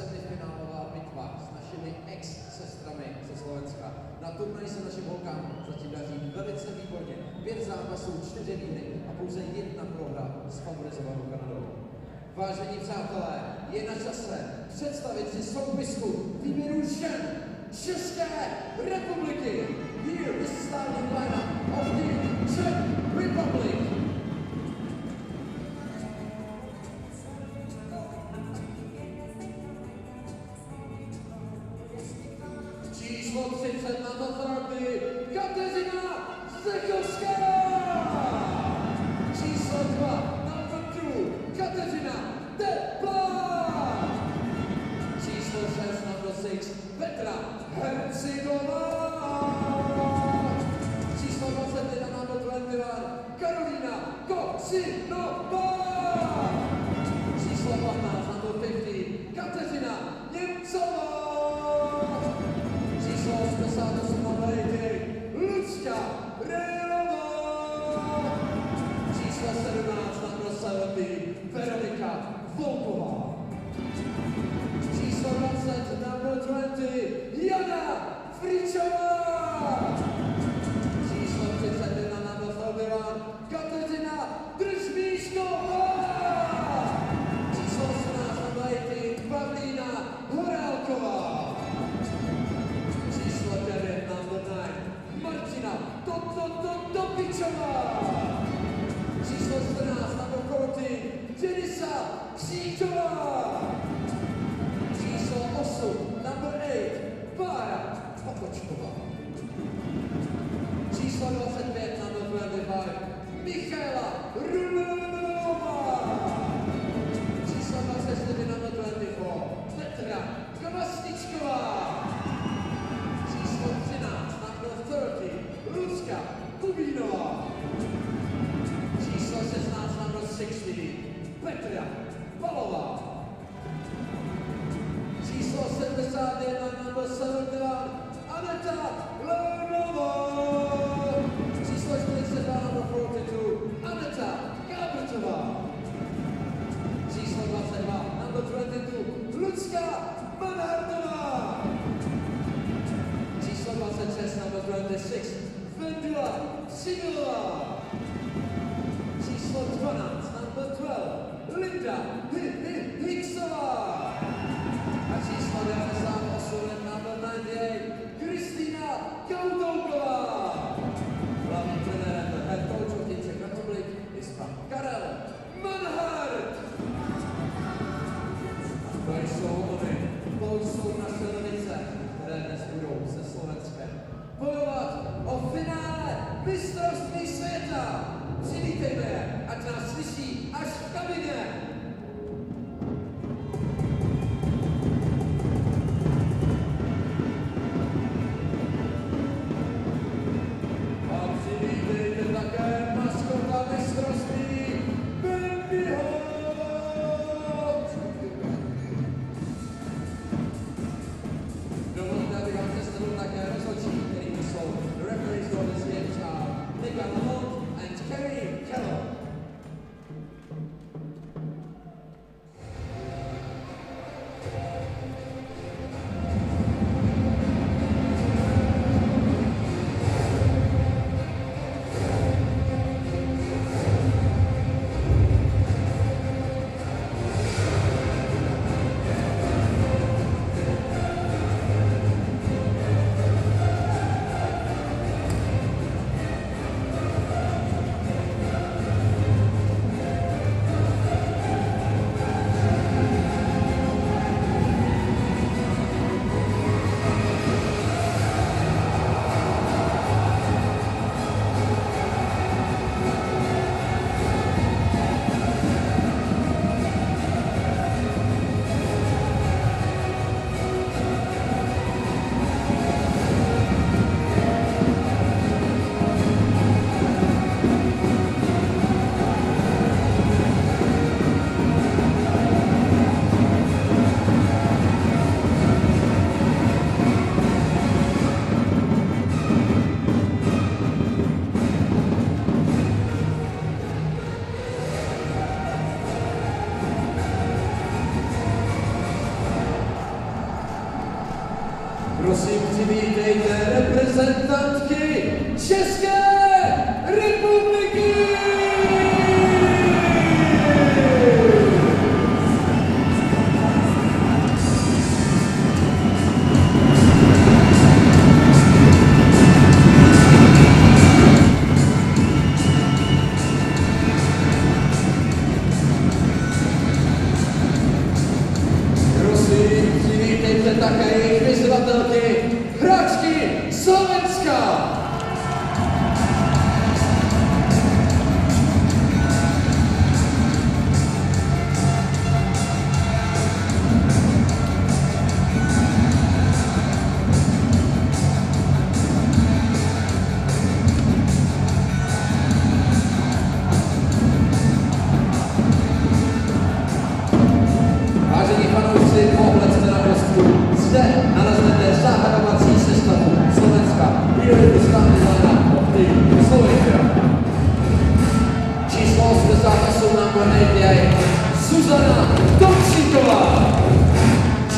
semifinálová bitva s našimi ex-sestrami ze Slovenska. Na turnaji se našim holkám zatím daří velice výborně. 5 zápasů, 4 výhry a pouze 1 prohra s favorizovanou Kanadou. Vážení přátelé, je na čase představit si soupisku výběru žen České republiky. Here is the starting lineup of the Czech Republic. Číslo 30 na Notardy, Kateřina Zekovská! Číslo 2 na Vrtu, Kateřina Teplá! Číslo 6 na 6, Petra Hercigová! Číslo 21 na 21, Karolína Kocinová! Číslo 15 na 50, Kateřina Němcová! Číslo 88 na Lady, Lucka Rejlová! Číslo 17 na 70, Veronika Volková! Číslo 20 na 20, Jana Fričová! Číslo 31 na 21, Kateřina Držmíšková! Číslo 18 na 20, Pavlína Horálková! Číslo 9 na 9, Martina Topičová! Číslo 14 na Koroty, Denisa Křížová! Číslo 8 na 8, Bára Popočková! Číslo 25 na 25, Michaela Rulová! Číslo 24 na 24, Petra Kvasničková! Číslo 13 na 30, Lucka Kubínová! Číslo 16 na 60, Petra Balová! Číslo 71 na 72, Aneta Lernová! Číslo 42 na 42, Aneta Gábrtová! Číslo 22 na 22, Lucka Manhardová! Číslo 26 na 26, Vendula Civilová! Číslo 12 na 12, Linda Hicksová! A číslo 98 na 98, Kristýna Kautouková! Hlavním trenérem head coach of the Czech Republic je pan Karel Manhard! To jsou naše rodice, které dnes budou se Slovenskem bojovat o finále mistrovství světa! Přivítejme je, ať nás slyší až v kabině! prosím přivítejte reprezentantky České republiky! Přivítejte také jejich vyzvatelky, hráčky Slovenska! Vážení fanoušci, pohledte na kostku. Zde naleznete zahajovací sestavu Slovenska. Výrobu státy záda of the Slovakia. Číslo 88 na Bornejtě Zuzana Tomčíková.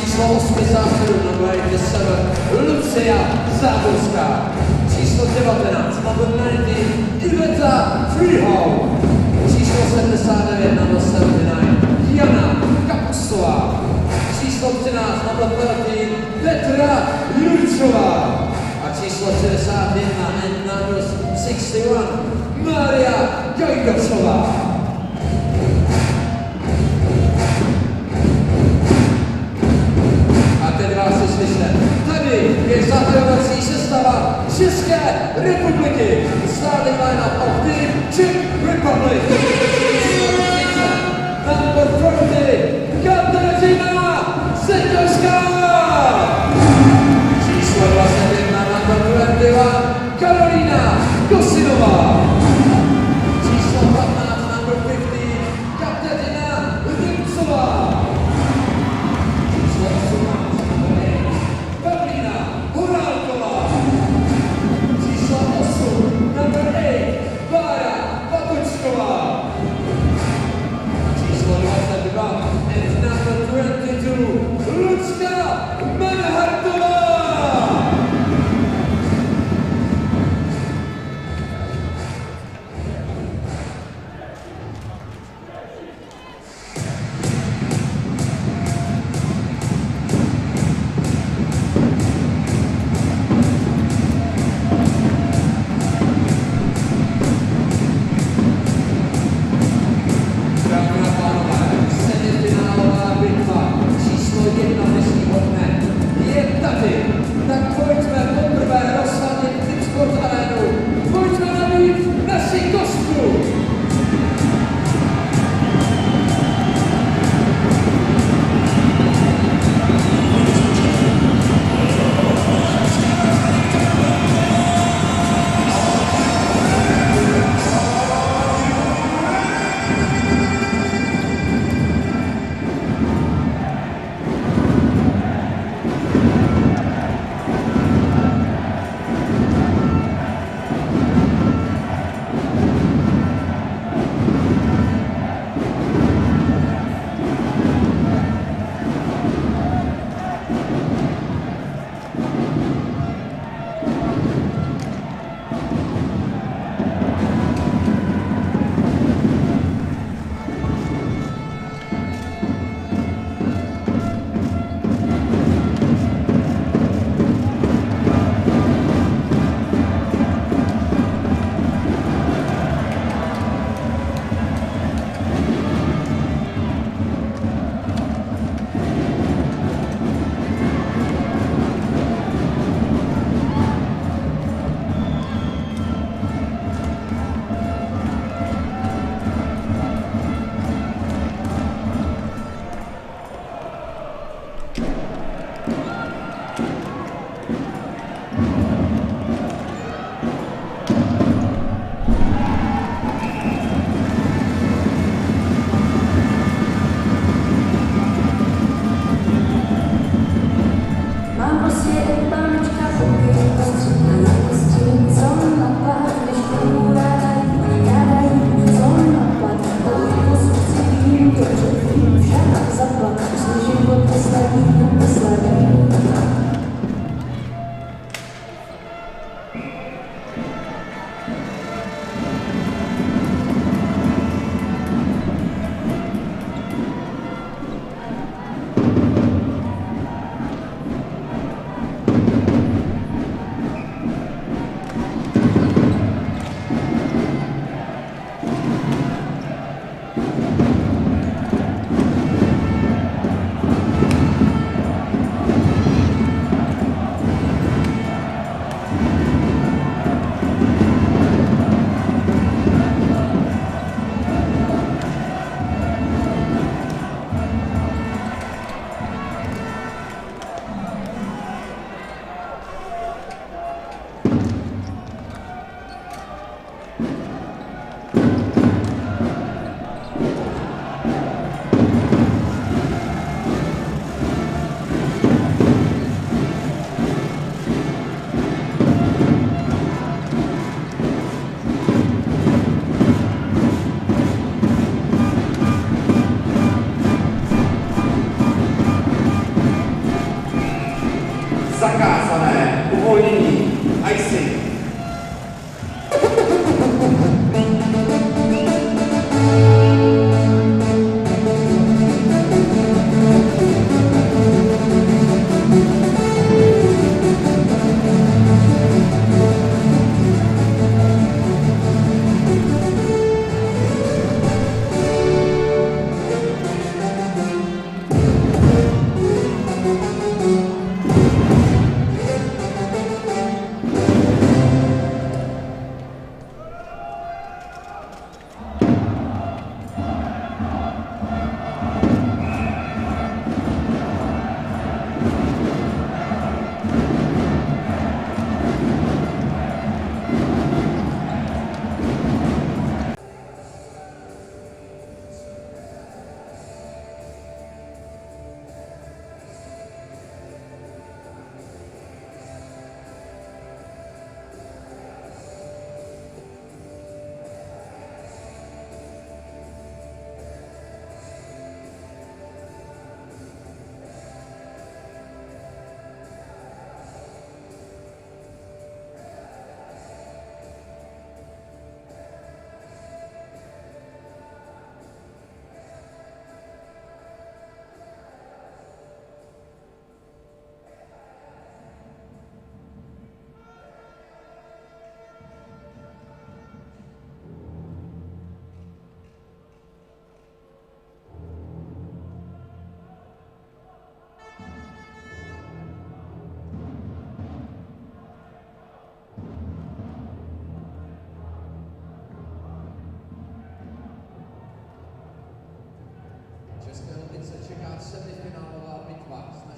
Číslo 87 na Bornejtě 7 Lucia Záborská. Číslo 19 na Bornejtě Iveta Freehold. Číslo 79 na 79 Jana Kapustová. Číslo 13 na Bornejtě Petra Jurčová. A číslo 61 and number 61 Maria Gajdošová. A teď vás si slyšet. Tady je zahajovací sestava České republiky. Starting lineup of Team Czech Republic. Number 40, Kateřina Sekařská. Číslo 21, number 21, Karolína Kosinová. Číslo 15,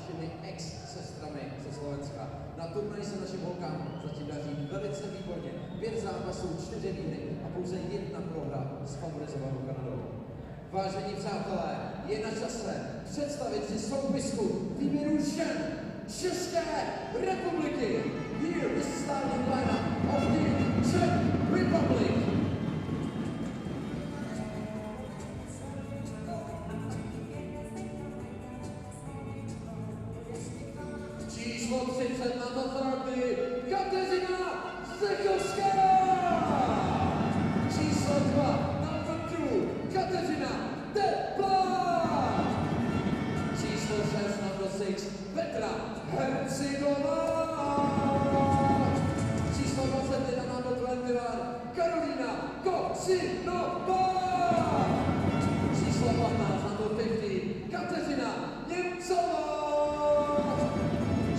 našimi ex-sestrami ze Slovenska. Na turnaji se našim holkám zatím daří velice výborně. 5 zápasů, 4 výhry a pouze 1 prohra s favorizovanou Kanadou. Vážení přátelé, je na čase představit si soupisku výběru žen České republiky. Here is the starting lineup of the Czech Republic. Číslo 30 na Notardy, Kateřina Zekovská. Číslo 2 na Vrtu, Kateřina Teplá. Číslo 6 na Dosič, Petra Hercigová. Číslo 21 na 21, Karolína Kocinová. Číslo 15 na 50, Kateřina Němcová.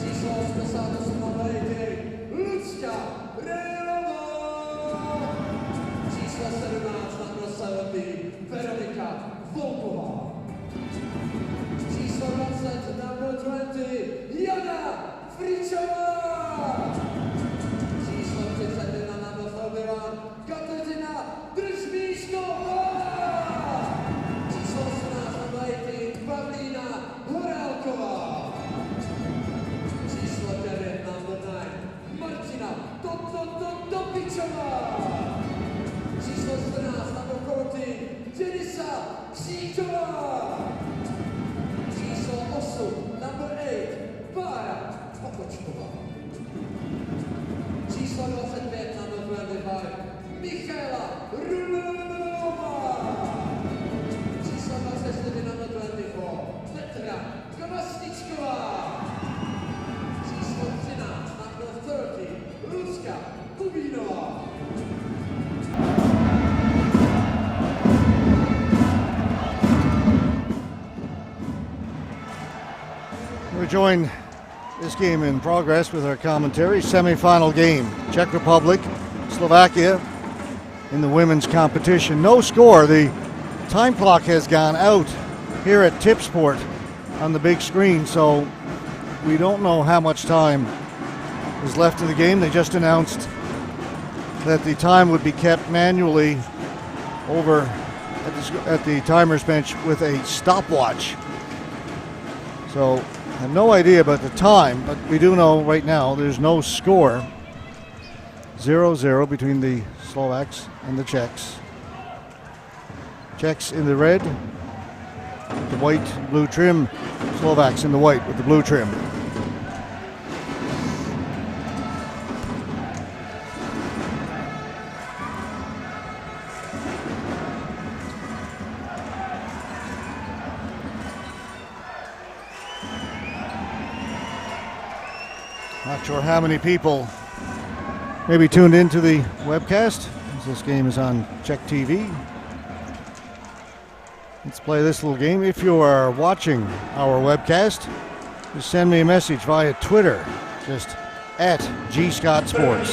Číslo 88 na Lady, Lucka Rejová. Číslo 17 na Prosavatý, Veronika Volková. Číslo 20 na 20, Jana Fričová. Číslo 31 na 21, Kateřina Držmíšková. Číslo 18 na 20, Pavlína Horálková. Číslo 9 na 9, Martina Topičová. Číslo 14 na Bokoty, Denisa Křížová. Číslo 8, number 8, Bára Pokočková. Číslo 25 na 25, Michaela Rulová. Číslo 24 na 24, Petra Kvasničková. Číslo 13 na 30, Lucka Kubínová. We join this game in progress with our commentary. Semi-final game, Czech Republic, Slovakia in the women's competition. No score. The time clock has gone out here at Tipsport on the big screen, so we don't know how much time is left of the game. They just announced that the time would be kept manually over at the timer's bench with a stopwatch. So I have no idea about the time, but we do know right now there's no score. 0-0 between the Slovaks and the Czechs. Czechs in the red, the white, blue trim. Slovaks in the white with the blue trim. Not sure how many people maybe tuned into the webcast, as this game is on Czech TV. Let's play this little game. If you are watching our webcast, just send me a message via Twitter, just at @GScottSports.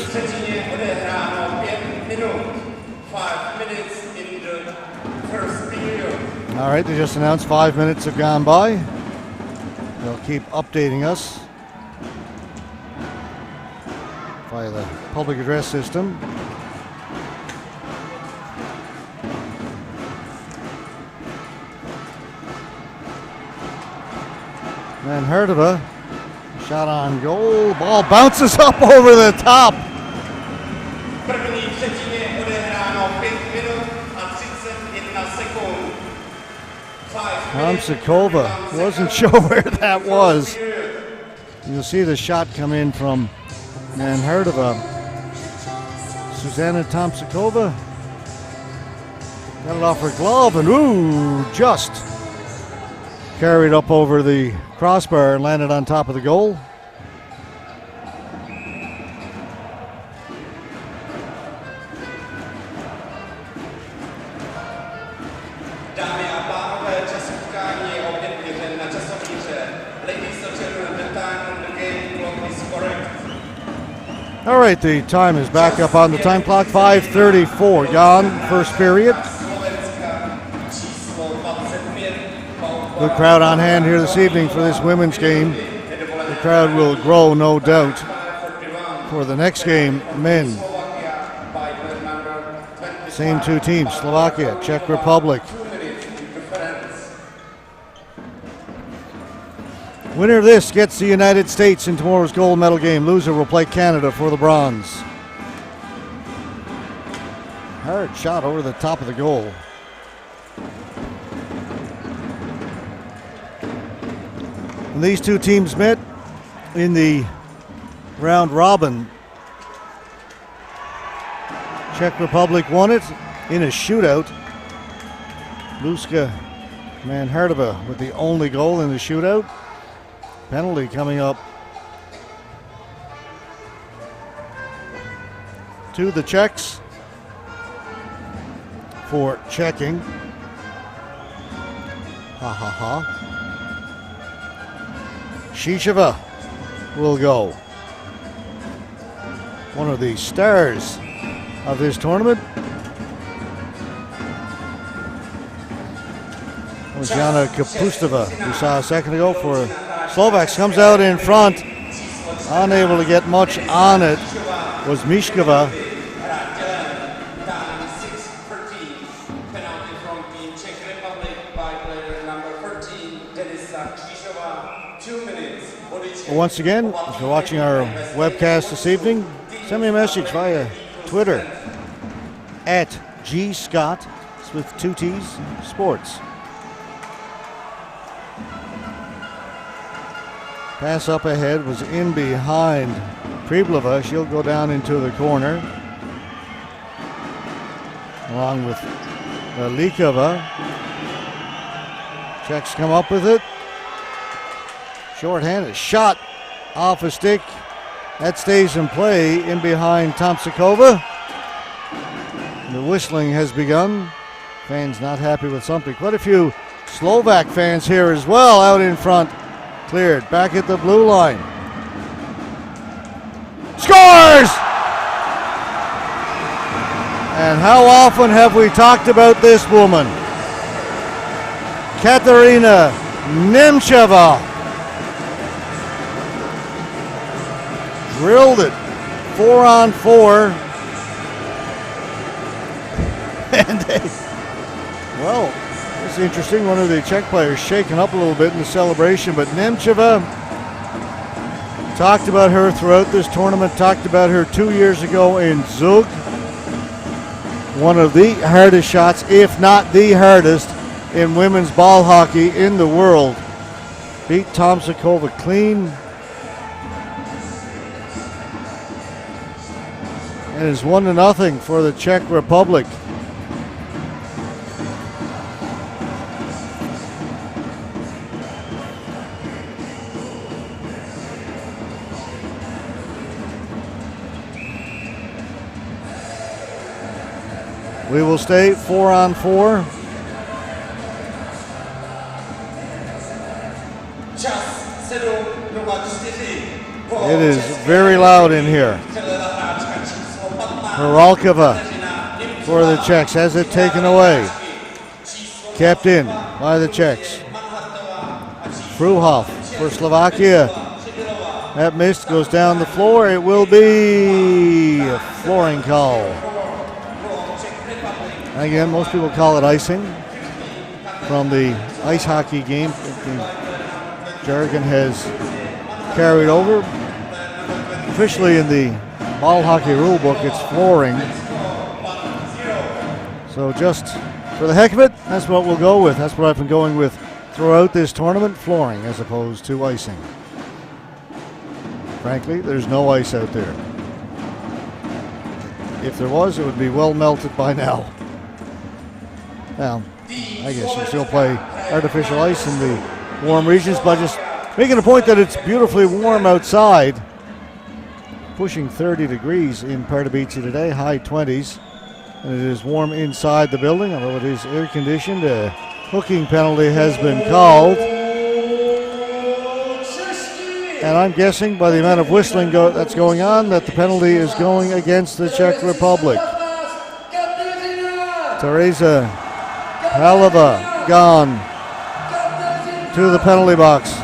5 minutes in the first period. All right, they just announced 5 minutes have gone by. They'll keep updating us via the public address system. And Hertova, shot on goal, ball bounces up over the top. První třetině odehráno 5 minut a 31 sekund. Tomsikova, wasn't sure where that was. You'll see the shot come in from Hertova. Susanna Tomsikova got it off her glove and just carried up over the crossbar and landed on top of the goal. Dámy a pánové, čas utkání je opět měřen na časomíře. Ladies and gentlemen, the time on the game clock is correct. All right, the time is back up on the time clock. 5:34 gone, first period. Good crowd on hand here this evening for this women's game. crowd will grow, no doubt, for the next game, men. Same two teams, Slovakia, Czech Republic. Winner of this gets the United States in tomorrow's gold medal game. Loser will play Canada for the bronze. Hard shot over the top of the goal. And these two teams met in the round robin. Czech Republic won it in a shootout. Luska Manhardova with the only goal in the shootout. Penalty coming up to the Czechs for checking. Shisheva will go. One of the stars of this tournament. Jana Kapustova, we saw a second ago for Slovaks, comes out in front. Unable to get much on it was Mishkova. Once again, if you're watching our webcast this evening, send me a message via Twitter at @GScott with 2 T's Sports. Pass up ahead was in behind Priblova. She'll go down into the corner along with Likova. Czechs come up with it. Short-handed shot off a stick. That stays in play in behind Tomsikova. The whistling has begun. Fans not happy with something. Quite a few Slovak fans here as well out in front. Cleared back at the blue line. Scores! And how often have we talked about this woman? Katerina Nemcheva. Drilled it 4-on-4. And well, it's interesting. One of the Czech players shaken up a little bit in the celebration, but Nemcheva talked about her throughout this tournament, talked about her 2 years ago in Zug. One of the hardest shots, if not the hardest, in women's ball hockey in the world. Beat Tomsikova clean. And it's 1-0 for the Czech Republic. We will stay 4-on-4. It is very loud in here. Horalkova for the Czechs has it taken away. Kept in by the Czechs. Fruhov for Slovakia. That missed, goes down the floor. It will be a flooring call. Again, most people call it icing from the ice hockey game. The jargon has carried over. Officially in the ball hockey rule book, it's flooring. So just for the heck of it, that's what we'll go with. That's what I've been going with throughout this tournament, flooring as opposed to icing. Frankly, there's no ice out there. If there was, it would be well melted by now. Well, I guess you still play artificial ice in the warm regions, but just making a point that it's beautifully warm outside. Pushing 30 degrees in Pardubice today, high 20s. And it is warm inside the building, although it is air conditioned. A hooking penalty has been called. And I'm guessing by the amount of whistling that's going on that the penalty is going against the Czech Republic. Teresa Haleva gone to the penalty box.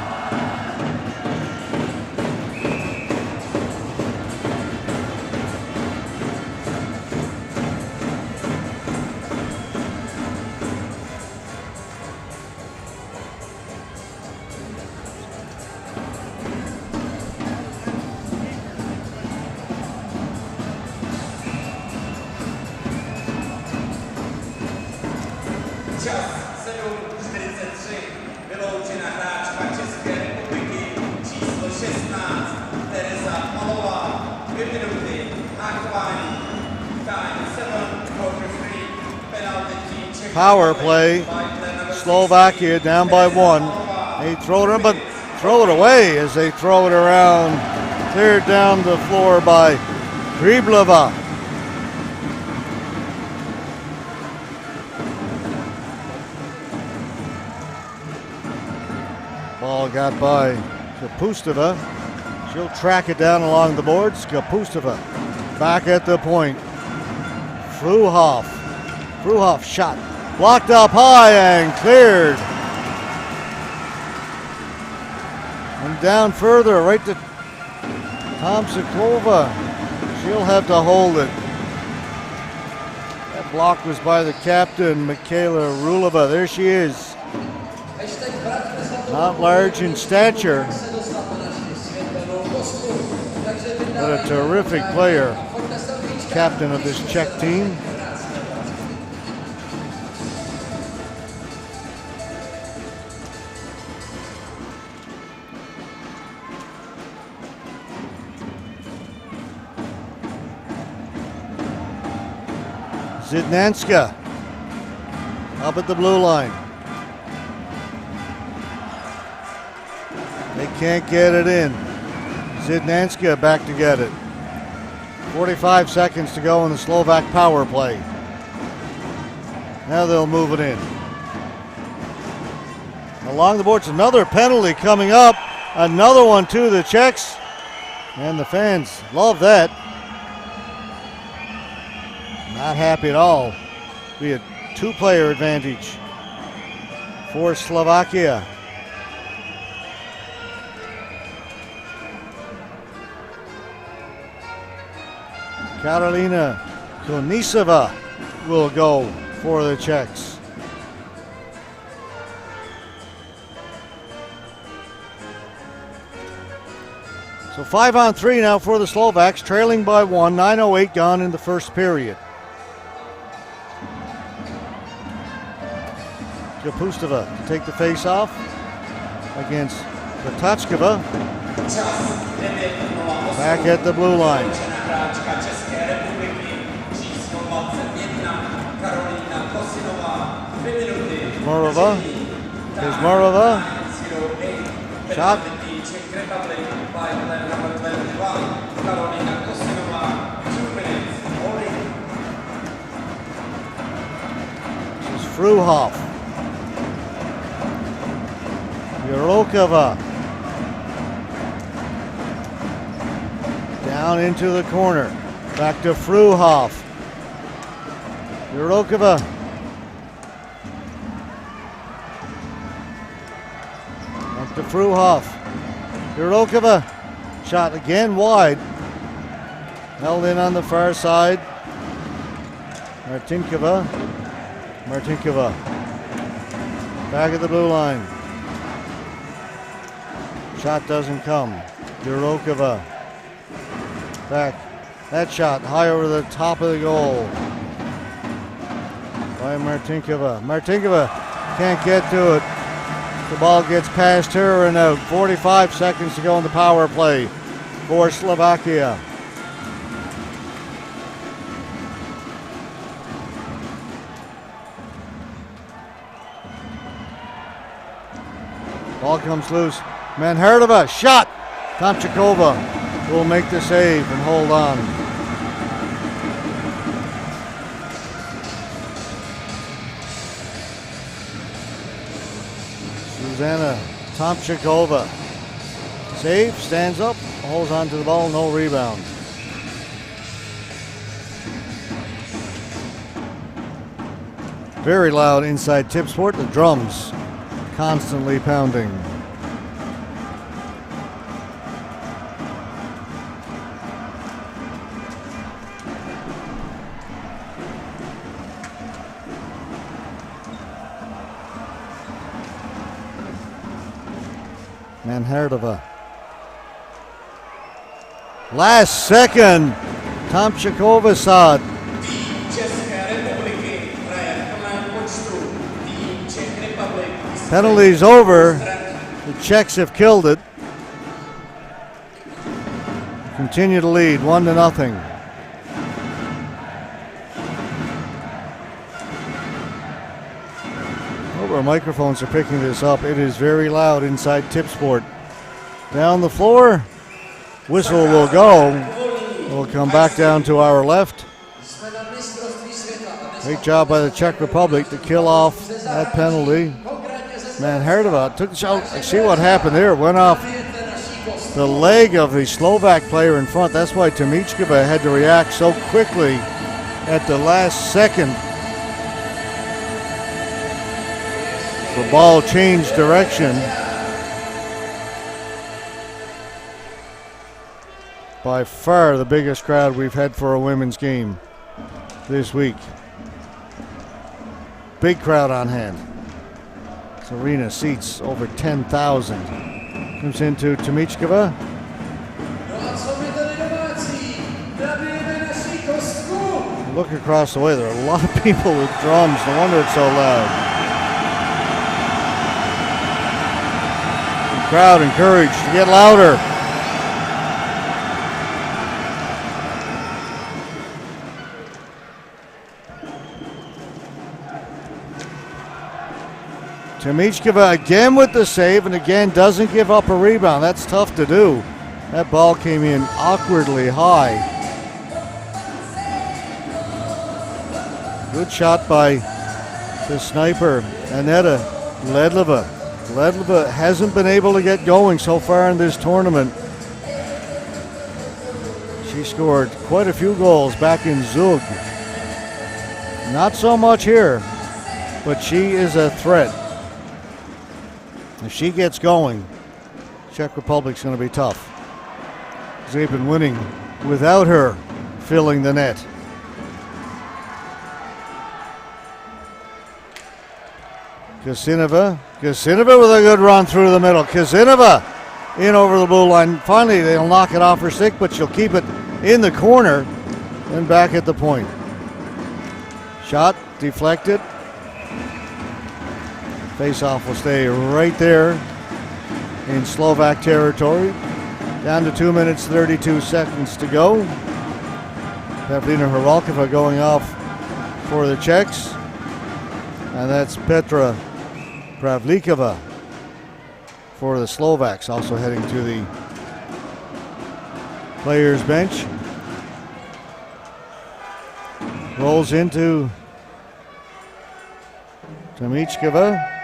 47-43 vyloučena hráčka České republiky číslo 16 Tereza Palová. 2 minuty hákování. Time 7:43 penalty team Czech Power play. Slovakia down by 1. They throw it, but throw it away as they throw it around. Cleared down the floor by Hryblova. Ball got by Kapustova. She'll track it down along the boards. Kapustova back at the point. Fruhoff. Fruhoff shot. Blocked up high and cleared. And down further, right to Tomsikova. She'll have to hold it. That block was by the captain, Mikhaila Rulova. There she is. Not large in stature, but a terrific player. Captain of this Czech team. Zidnanska up at the blue line. They can't get it in. Zidnanska back to get it. 45 seconds to go in the Slovak power play. Now they'll move it in. Along the boards, another penalty coming up. Another one to the Czechs. And the fans love that. Not happy at all. Be a 2-player advantage for Slovakia. Karolina Konisova will go for the Czechs. So 5-on-3 now for the Slovaks, trailing by 1, 9:08 gone in the first period. Kapustova to take the face off against Kotachkova. Back at the blue line. Morova. Here's Morova. Shot. This is Fruhoff. Yorokova. Down into the corner. Back to Fruhoff. Yorokova. Back to Fruhoff. Yorokova. Shot again wide. Held in on the far side. Martinkova. Martinkova. Back at the blue line. Shot doesn't come. Yorokova. Back. That shot high over the top of the goal by Martinkova. Martinkova can't get to it. The ball gets past her and out. 45 seconds to go in the power play for Slovakia. Ball comes loose. Manhardova shot. Tomchikova will make the save and hold on. Susanna Tomchikova. Save, stands up, holds on to the ball, no rebound. Very loud inside Tipsport, the drums constantly pounding. Manhardova. Last second, Tomchikova saw it. České republiky hraje v plném počtu. Tým Czech Penalty's over. The Czechs have killed it. Continue to lead 1-0. Hope our microphones are picking this up. It is very loud inside Tipsport. Down the floor. Whistle will go. We'll come back down to our left. Great job by the Czech Republic to kill off that penalty. Man, Herdova took the shot. See what happened there. It went off the leg of the Slovak player in front. That's why Tomičkova had to react so quickly at the last second. The ball changed direction. By far the biggest crowd we've had for a women's game this week. Big crowd on hand. This arena seats over 10,000. Comes into Tomičkova. Look across the way. There are a lot of people with drums. No wonder it's so loud. The crowd encouraged to get louder. Tomičkova again with the save and again doesn't give up a rebound. That's tough to do. That ball came in awkwardly high. Good shot by the sniper, Aneta Ledleva. Ledleva hasn't been able to get going so far in this tournament. She scored quite a few goals back in Zug. Not so much here, but she is a threat. If she gets going, Czech Republic's going to be tough. They've been winning without her filling the net. Kasinova with a good run through the middle. Kasinova in over the blue line. Finally, they'll knock it off her stick, but she'll keep it in the corner and back at the point. Shot deflected. Face-off will stay right there in Slovak territory. Down to 2 minutes, 32 seconds to go. Pavlina Horalkova going off for the Czechs. And that's Petra Pravlikova for the Slovaks, also heading to the players' bench. Rolls into Tomičkova.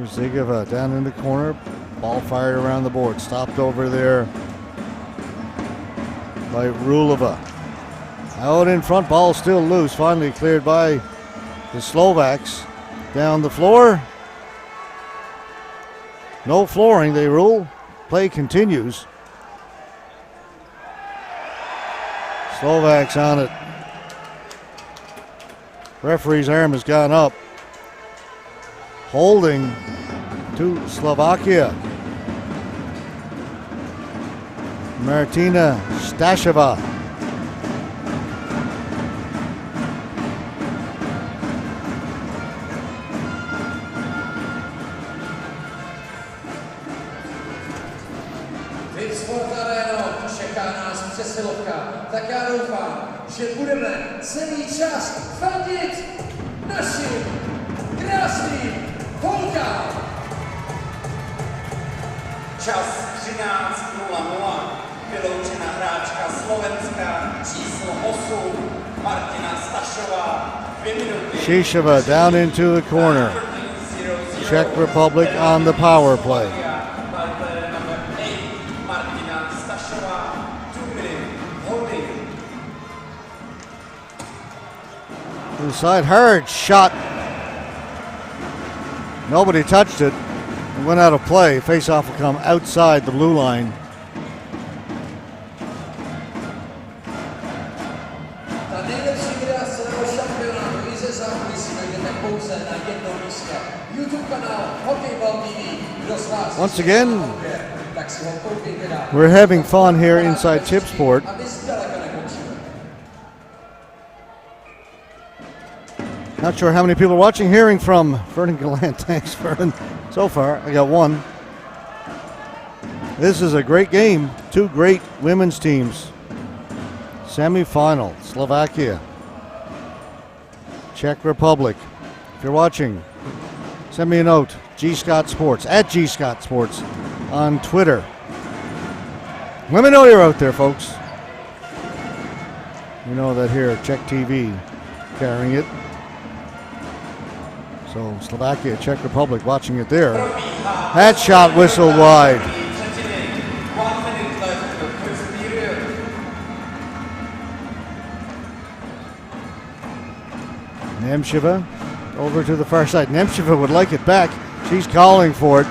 Zigova down in the corner, ball fired around the board, stopped over there by Rulova. Out in front, ball still loose, finally cleared by the Slovaks. Down the floor. No flooring, they rule. Play continues. Slovaks on it. Referee's arm has gone up. Holding to Slovakia. Martina Stasheva. Tipsport Areno, čeká nás přesilovka. Tak já doufám, že budeme celý čas fandit našim krásným holkám. Čas 13:00. Vyloučena hráčka Slovenska číslo 8 Martina Stašová. 2 minuty. Šíšova down into the corner. Czech Republic on the power play. Inside, hard shot. Nobody touched it. It went out of play. Face-off will come outside the blue line. Ta nejlepší videa z celého šampionátu i ze zákulisí najdete pouze na jednom místě. YouTube kanál Hokejbal. Once again, Tak si ho koukejte dál. we're having fun here inside Tipsport. A my zdaleka nekončíme. Not sure how many people are watching. Hearing from Vernon Gallant. Thanks, Vernon. So far, I got one. This is a great game. Two great women's teams. Semi-final, Slovakia, Czech Republic. If you're watching, send me a note. G Scott Sports, at G Scott Sports on Twitter. Let me know you're out there, folks. You know that here, Czech TV carrying it. So Slovakia, Czech Republic watching it there. That shot whistled wide. Nemcheva over to the far side. Nemcheva would like it back. She's calling for it.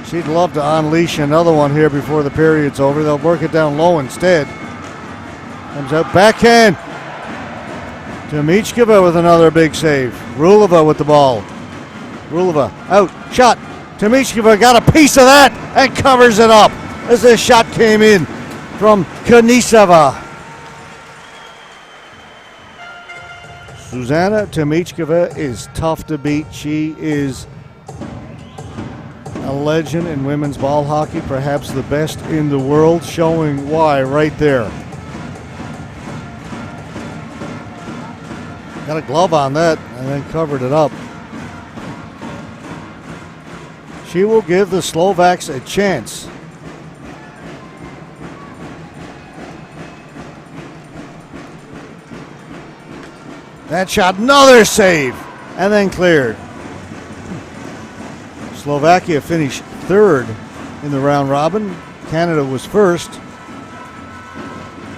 She'd love to unleash another one here before the period's over. They'll work it down low instead. Comes out backhand. Tomichkova with another big save. Rulova with the ball. Rulova out. Shot. Tomichkova got a piece of that and covers it up as this shot came in from Kaniseva. Zuzana Tomichkova is tough to beat. She is a legend in women's ball hockey, perhaps the best in the world, showing why right there. Got a glove on that and then covered it up. She will give the Slovaks a chance. That shot, another save, and then cleared. Slovakia finished third in the round robin. Canada was first.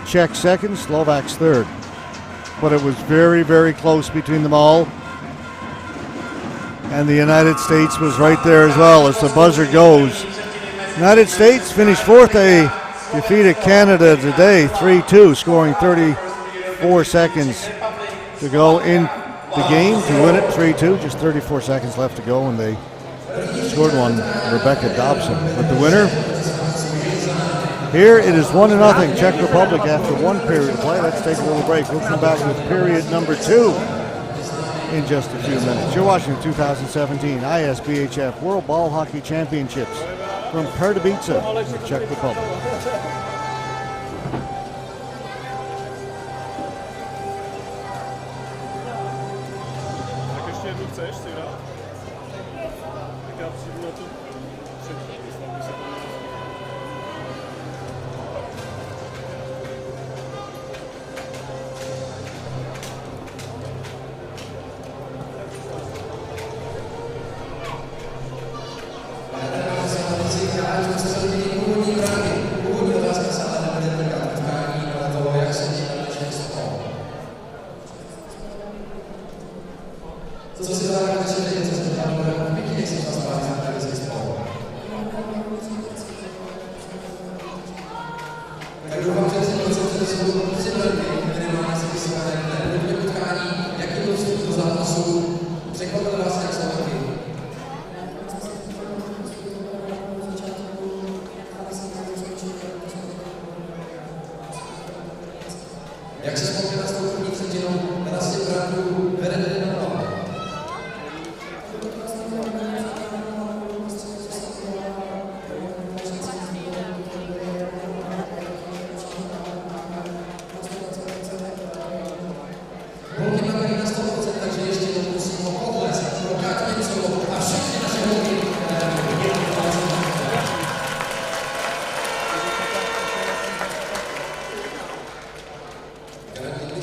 Czech second, Slovaks third. But it was very, very close between them all. And the United States was right there as well as the buzzer goes. United States finished fourth. They defeated Canada today 3-2, scoring 34 seconds to go in the game to win it 3-2. Just 34 seconds left to go, and they scored one, Rebecca Dobson. But the winner, here it is 1-0 Czech Republic after one period of play. Let's take a little break. We'll come back with period number 2 in just a few minutes. You're watching the 2017 ISBHF World Ball Hockey Championships from Pardubice, Czech Republic. Jak se spokojila s tou první třetinou, vlastně opravdu vede na hlavu. Holky makají na 100%, takže ještě to musí pokles. Prokážeme něco a všechny naše holky Garantuji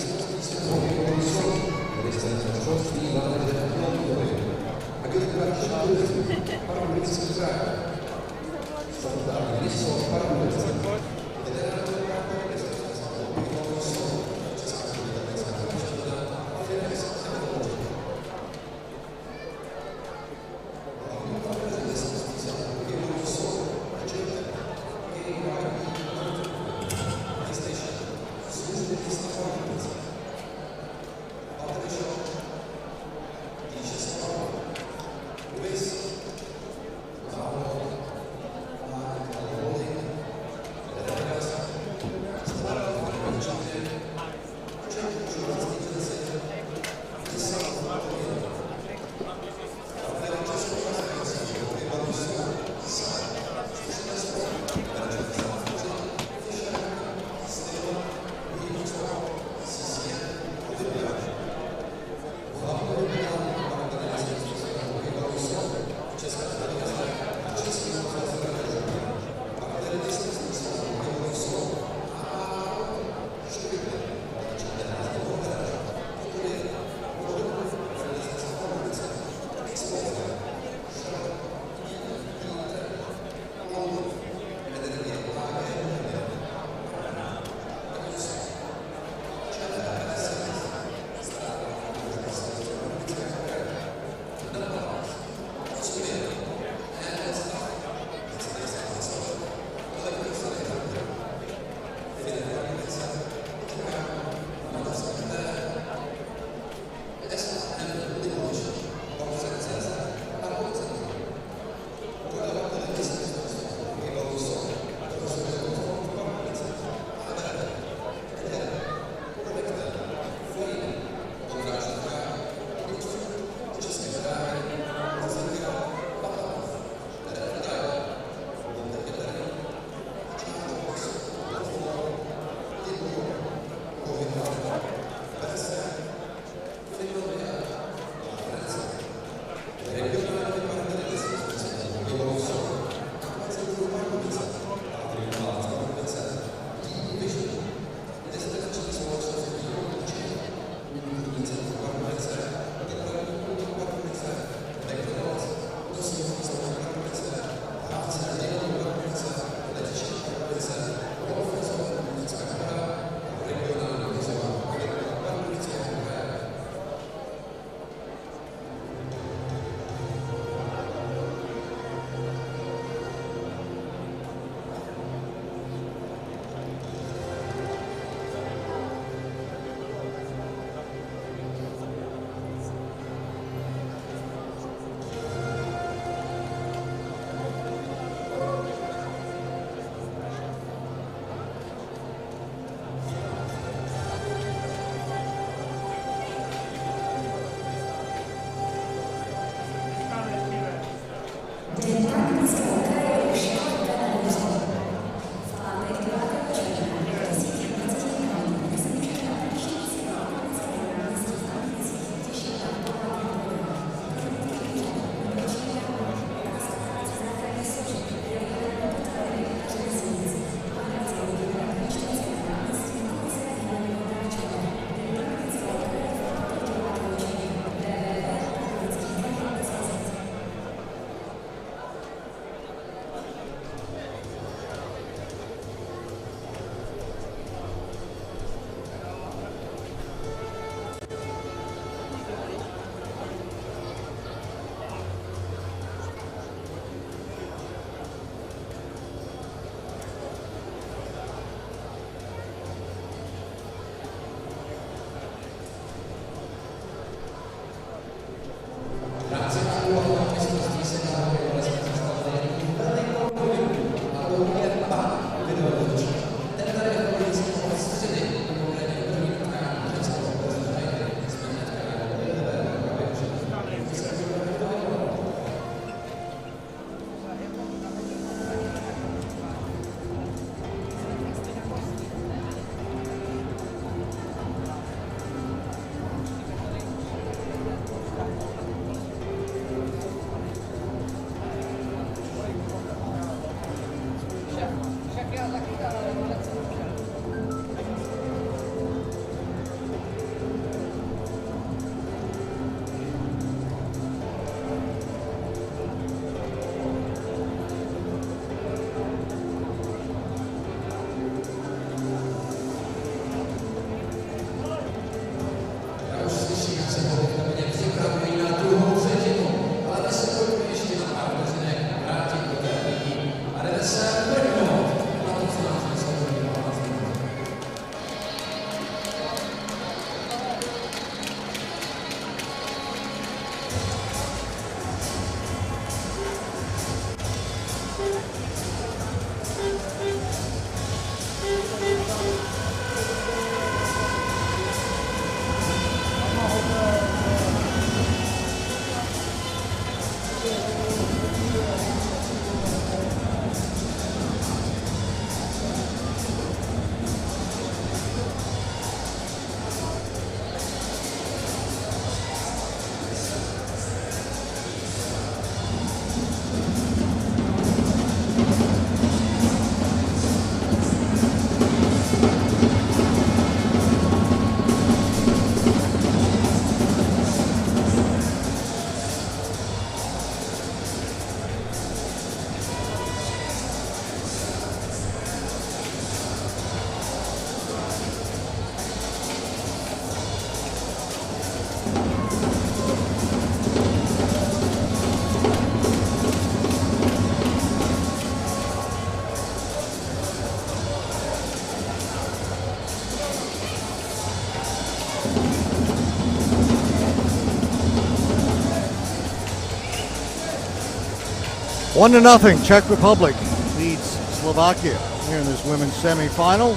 One to nothing, Czech Republic leads Slovakia here in this women's semifinal.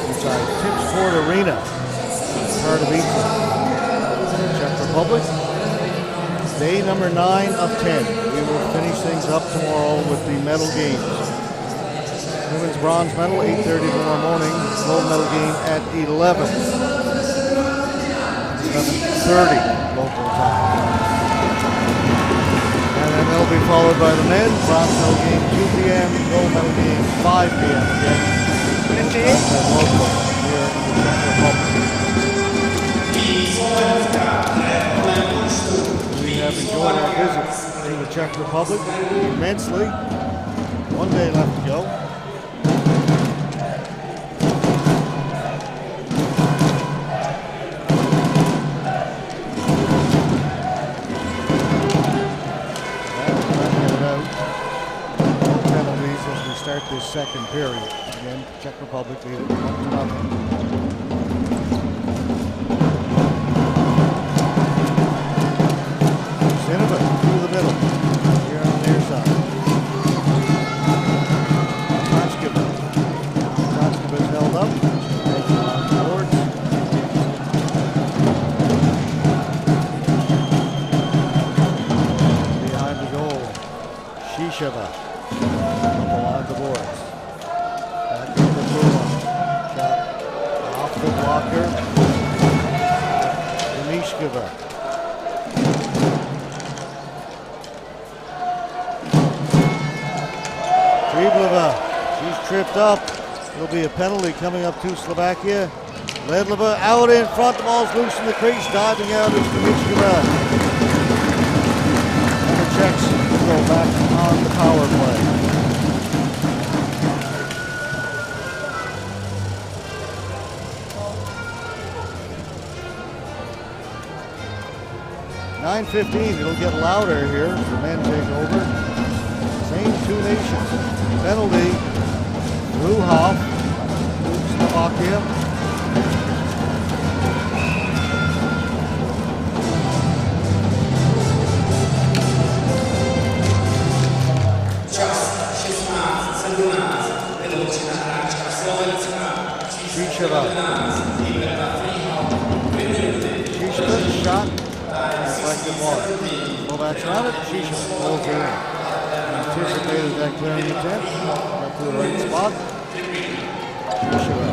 Inside Tipsport Arena, Pardubice, Czech Republic. Day number 9 of 10. We will finish things up tomorrow with the medal games. Women's bronze medal, 8:30 tomorrow morning. Gold medal game at 11:30 local time. And then they'll be followed by the men. Bronze medal game 2 p.m. Gold medal game 5 p.m. again. Local here in the Czech Republic. We have enjoyed our visit to the Czech Republic immensely. One day left to go. Start this second period. Again, Czech Republic lead it 1-0. Sinova through the middle. Here on their side. Konskova. Konskova's held up. Taking on boards. Behind the goal. Shisheva. Along the boards. Back to the blue line. Shot off the blocker. Demishkova. Tribleva. She's tripped up. It'll be a penalty coming up to Slovakia. Ledleva out in front. The ball's loose in the crease. Diving out is Demishkova. And the Czechs go back on the power play. 9:15. It'll get louder here as the men take over. Same two nations. Penalty. Ruhoff. Slovakia. Shisheva. Shisheva shot. Deflected ball. Slovaks on it. Shisheva pulls it in. Anticipated that clearing attempt. Got to the right spot. Shisheva.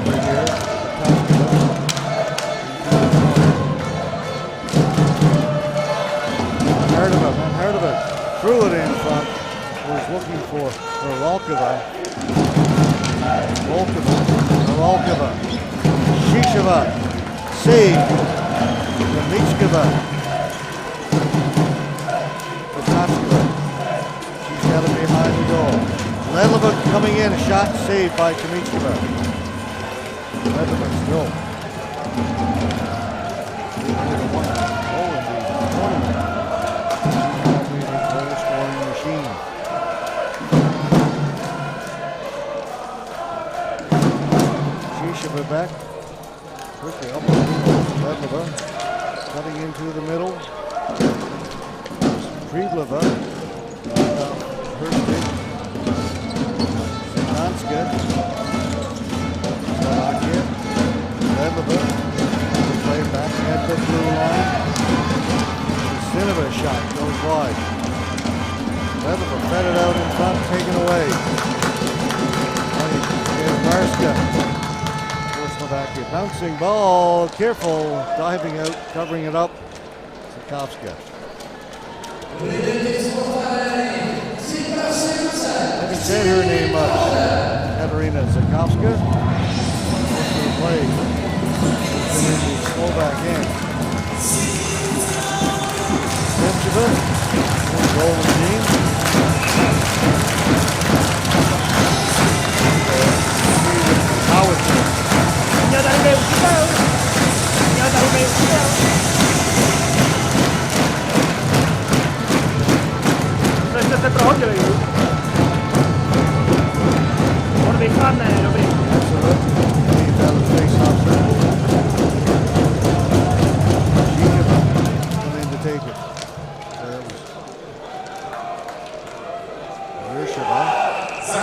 Right here. Unheard of it. Threw it in front. Was looking for Rolkova. Shisheva. Save. Demishkova. Kotaskova. She's got it behind the goal. Ledleva coming in. A shot saved by Demishkova. Ledleva still. Back quickly up Ledleva cutting into the middle. Pribleva her stick. Zanska. Slovakia. Ledleva play back at the blue line. Sinova shot goes wide. Ledleva fed it out in front, taken away. Barska. Slovakia. Bouncing ball, careful, diving out, covering it up. Sikovska. Haven't said her name much. Katarina Zakovska. Most of the play has been in the Slovak end. Zemcheva, goal in the game. Howard. Měl tady být učitel. To jste se prohodili, jo? On vychladne, dobrý.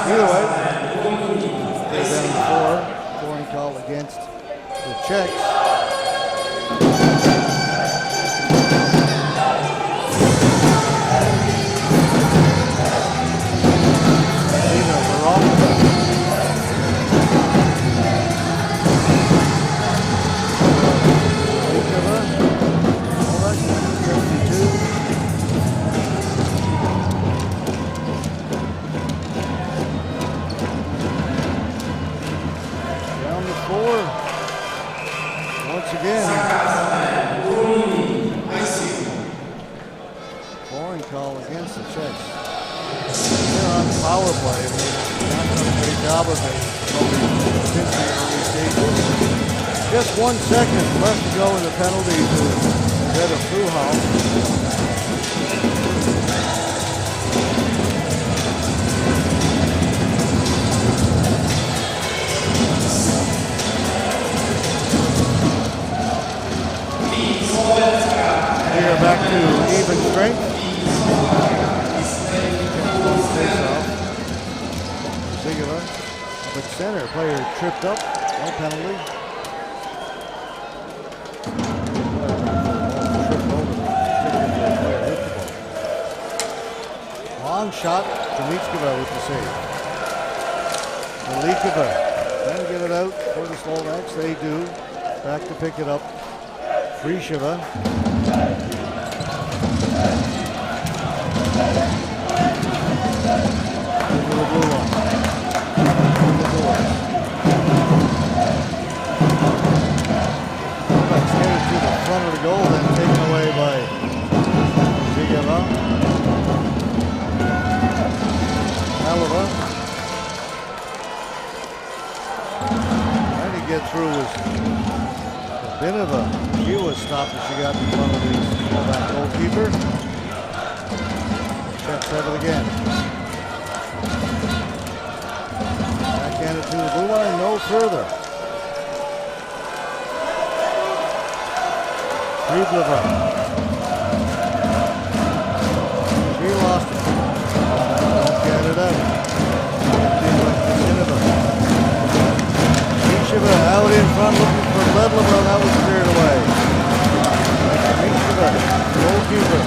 Either way, they're down to 4. Scoring call against the Czechs. Just 1 second left to go in the penalty to get a through house. We are back to even strength. Zigala, but center player tripped up, no penalty. Long shot, Demichkova with the save. Malikova trying to get it out for the Slovaks. They do. Back to pick it up. Friševa. Into the blue line. Slovaks headed to the front of the goal, then taken away by Zigala. Alava. Trying to get through was Binova. She was stopped as she got in front of the Slovak goalkeeper. Czechs have it again. Backhand it to the blue line, no further. Krivleva. She lost it. Get it up. Krivleva out in front looking for Ledlova. That was cleared away. Krivleva, goalkeeper.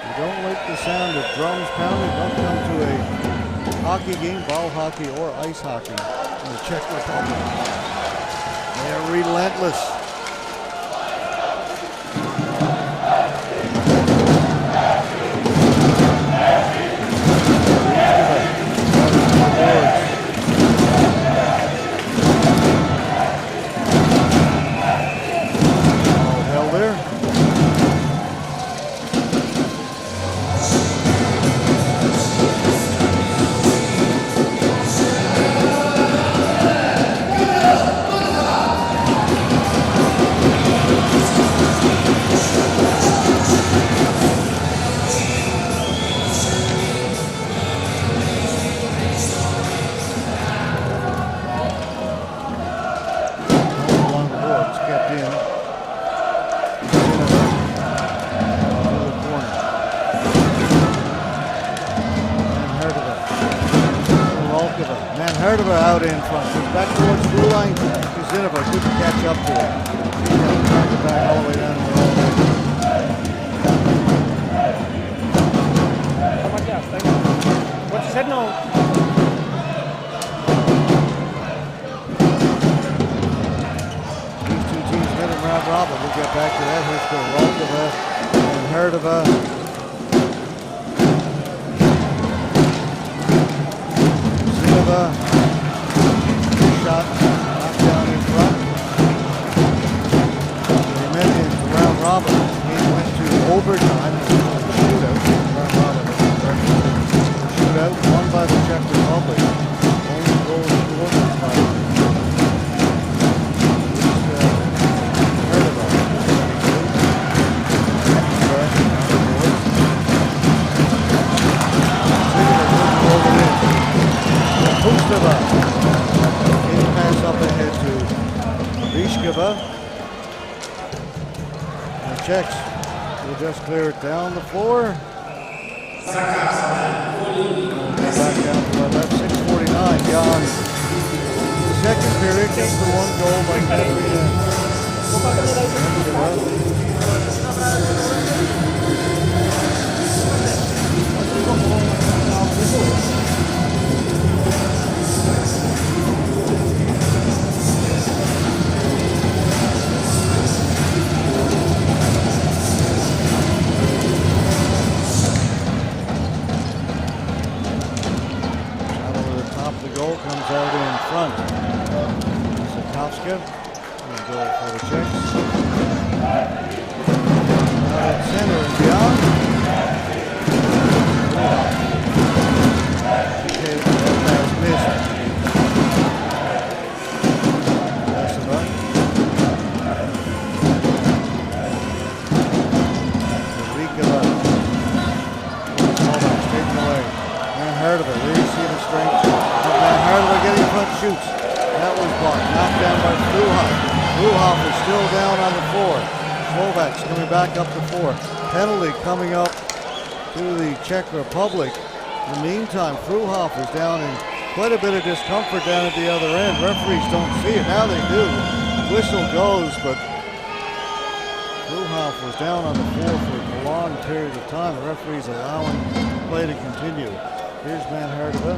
You don't like the sound of drums pounding, don't come to a hockey game, ball hockey or ice hockey in the Czech Republic. They are relentless. All hell there. Out in front, back towards the blue line. Kuzinova couldn't catch up to it. He's going to turn it back all the way down to the road. What's his head now? but we'll get back to that. Here's Goldova and Herdova. Zinova. Shot knocked down in front. The Armenians round robin. The game went to overtime. Shootout. Round robin. Shootout won by the Czech Republic. Only goal scored by Pustava. In pass up ahead to Vishkova. The Czechs will just clear it down the floor. Back down to about 6:49 beyond the second period. Just the one goal by Katerina. Comes out in front. Sikowska will go for the Czechs. Out at center and beyond. Okay, that pass missed. Vesova. Rikova. Slovak taken away. And Herdova. There you see the strength. Herdova getting front shoots. That was blocked. Knocked down by Fruhoff. Fruhoff is still down on the floor. Slovaks coming back up to 4. Penalty coming up to the Czech Republic. In the meantime, Fruhoff is down in quite a bit of discomfort down at the other end. Referees don't see it. Now they do. Whistle goes, but Fruhoff was down on the floor for a prolonged period of time. The referee's allowing play to continue. Here's Van Herdova.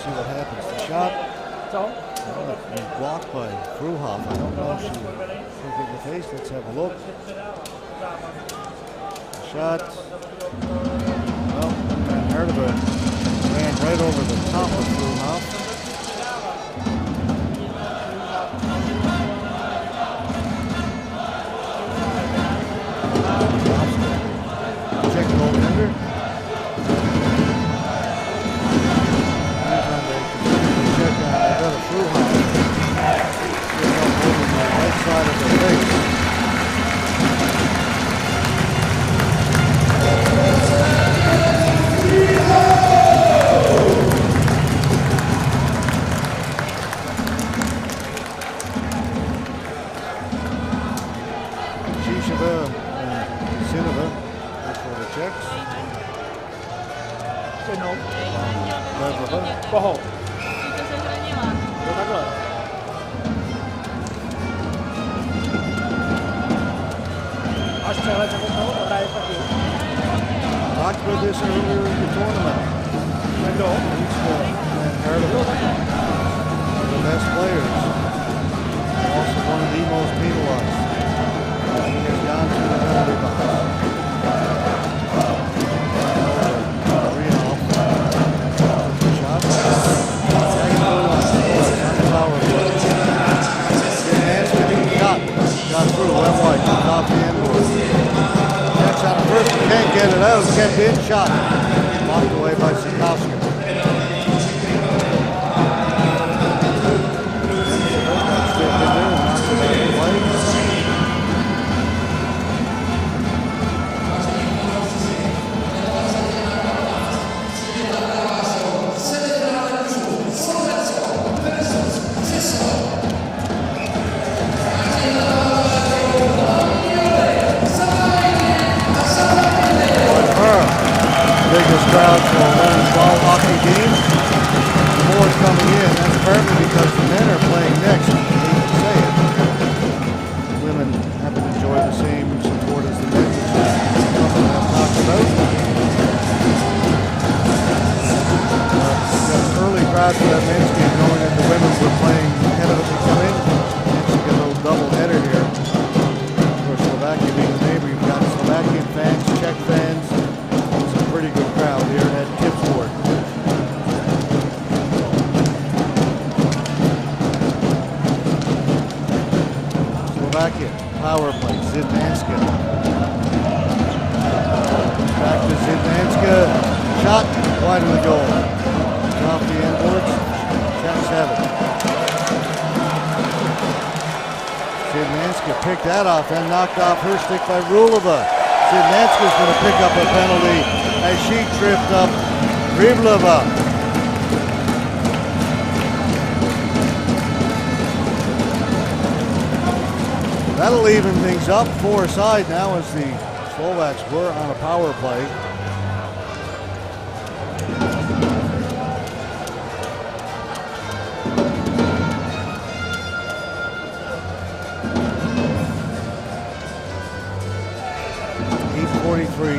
See what happens. The shot blocked by Fruhoff. I don't know if she took it in the face. Let's have a look. The shot. Well, Van Herdova ran right over the top of Fruhoff. Check it over under. Fruhoff. Over the right side of the face. Shishova and Zinova for the Czechs. Koho? Takhle. Až přehled se to hraje taky. Talked with this earlier in the tournament. Kdo? And Herdova, one of the best players. Also one of the most penalized. He has gone to the penalty box. Got through, went wide, comes off the inboard. Checks on the first, can't get it out, kept in, shot. Blocked away by Sikowska. Stepped in there and knocked it out of the way. Biggest crowd for a women's ball hockey game. More is coming in. That's partly because the men are playing next. I hate to say it. The women haven't enjoyed the same support as the men, which is something I've talked about. Got an early crowd for that men's game, knowing that the women were playing ahead of us to come in. It's a little double header here. Slovakia. Power play. Zidnanska. Back to Zidnanska. Shot wide of the goal. Off the end boards. Czechs have it. Zidnanska picked that off and knocked off her stick by Rulova. Zidnanska's going to pick up a penalty as she tripped up Rivlova. That'll even things up 4-side now as the Slovaks were on a power play.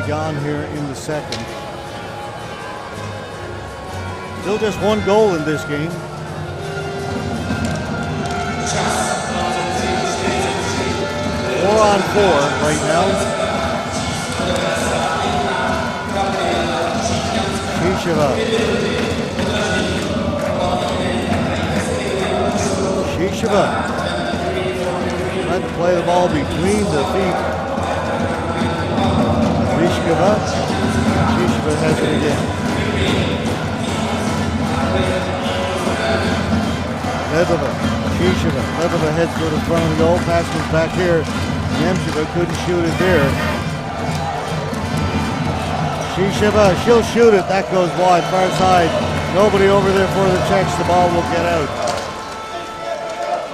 Gone here in the second. Still just one goal in this game. Four on four right now. Shisheva. Tried to play the ball between the feet. Shisheva has it again. Ledova, Shisheva. Ledova heads to the front of the goal. Pass comes back here. Nemcheva couldn't shoot it there. Shisheva, she'll shoot it. That goes wide, far side. Nobody over there for the Czechs. The ball will get out.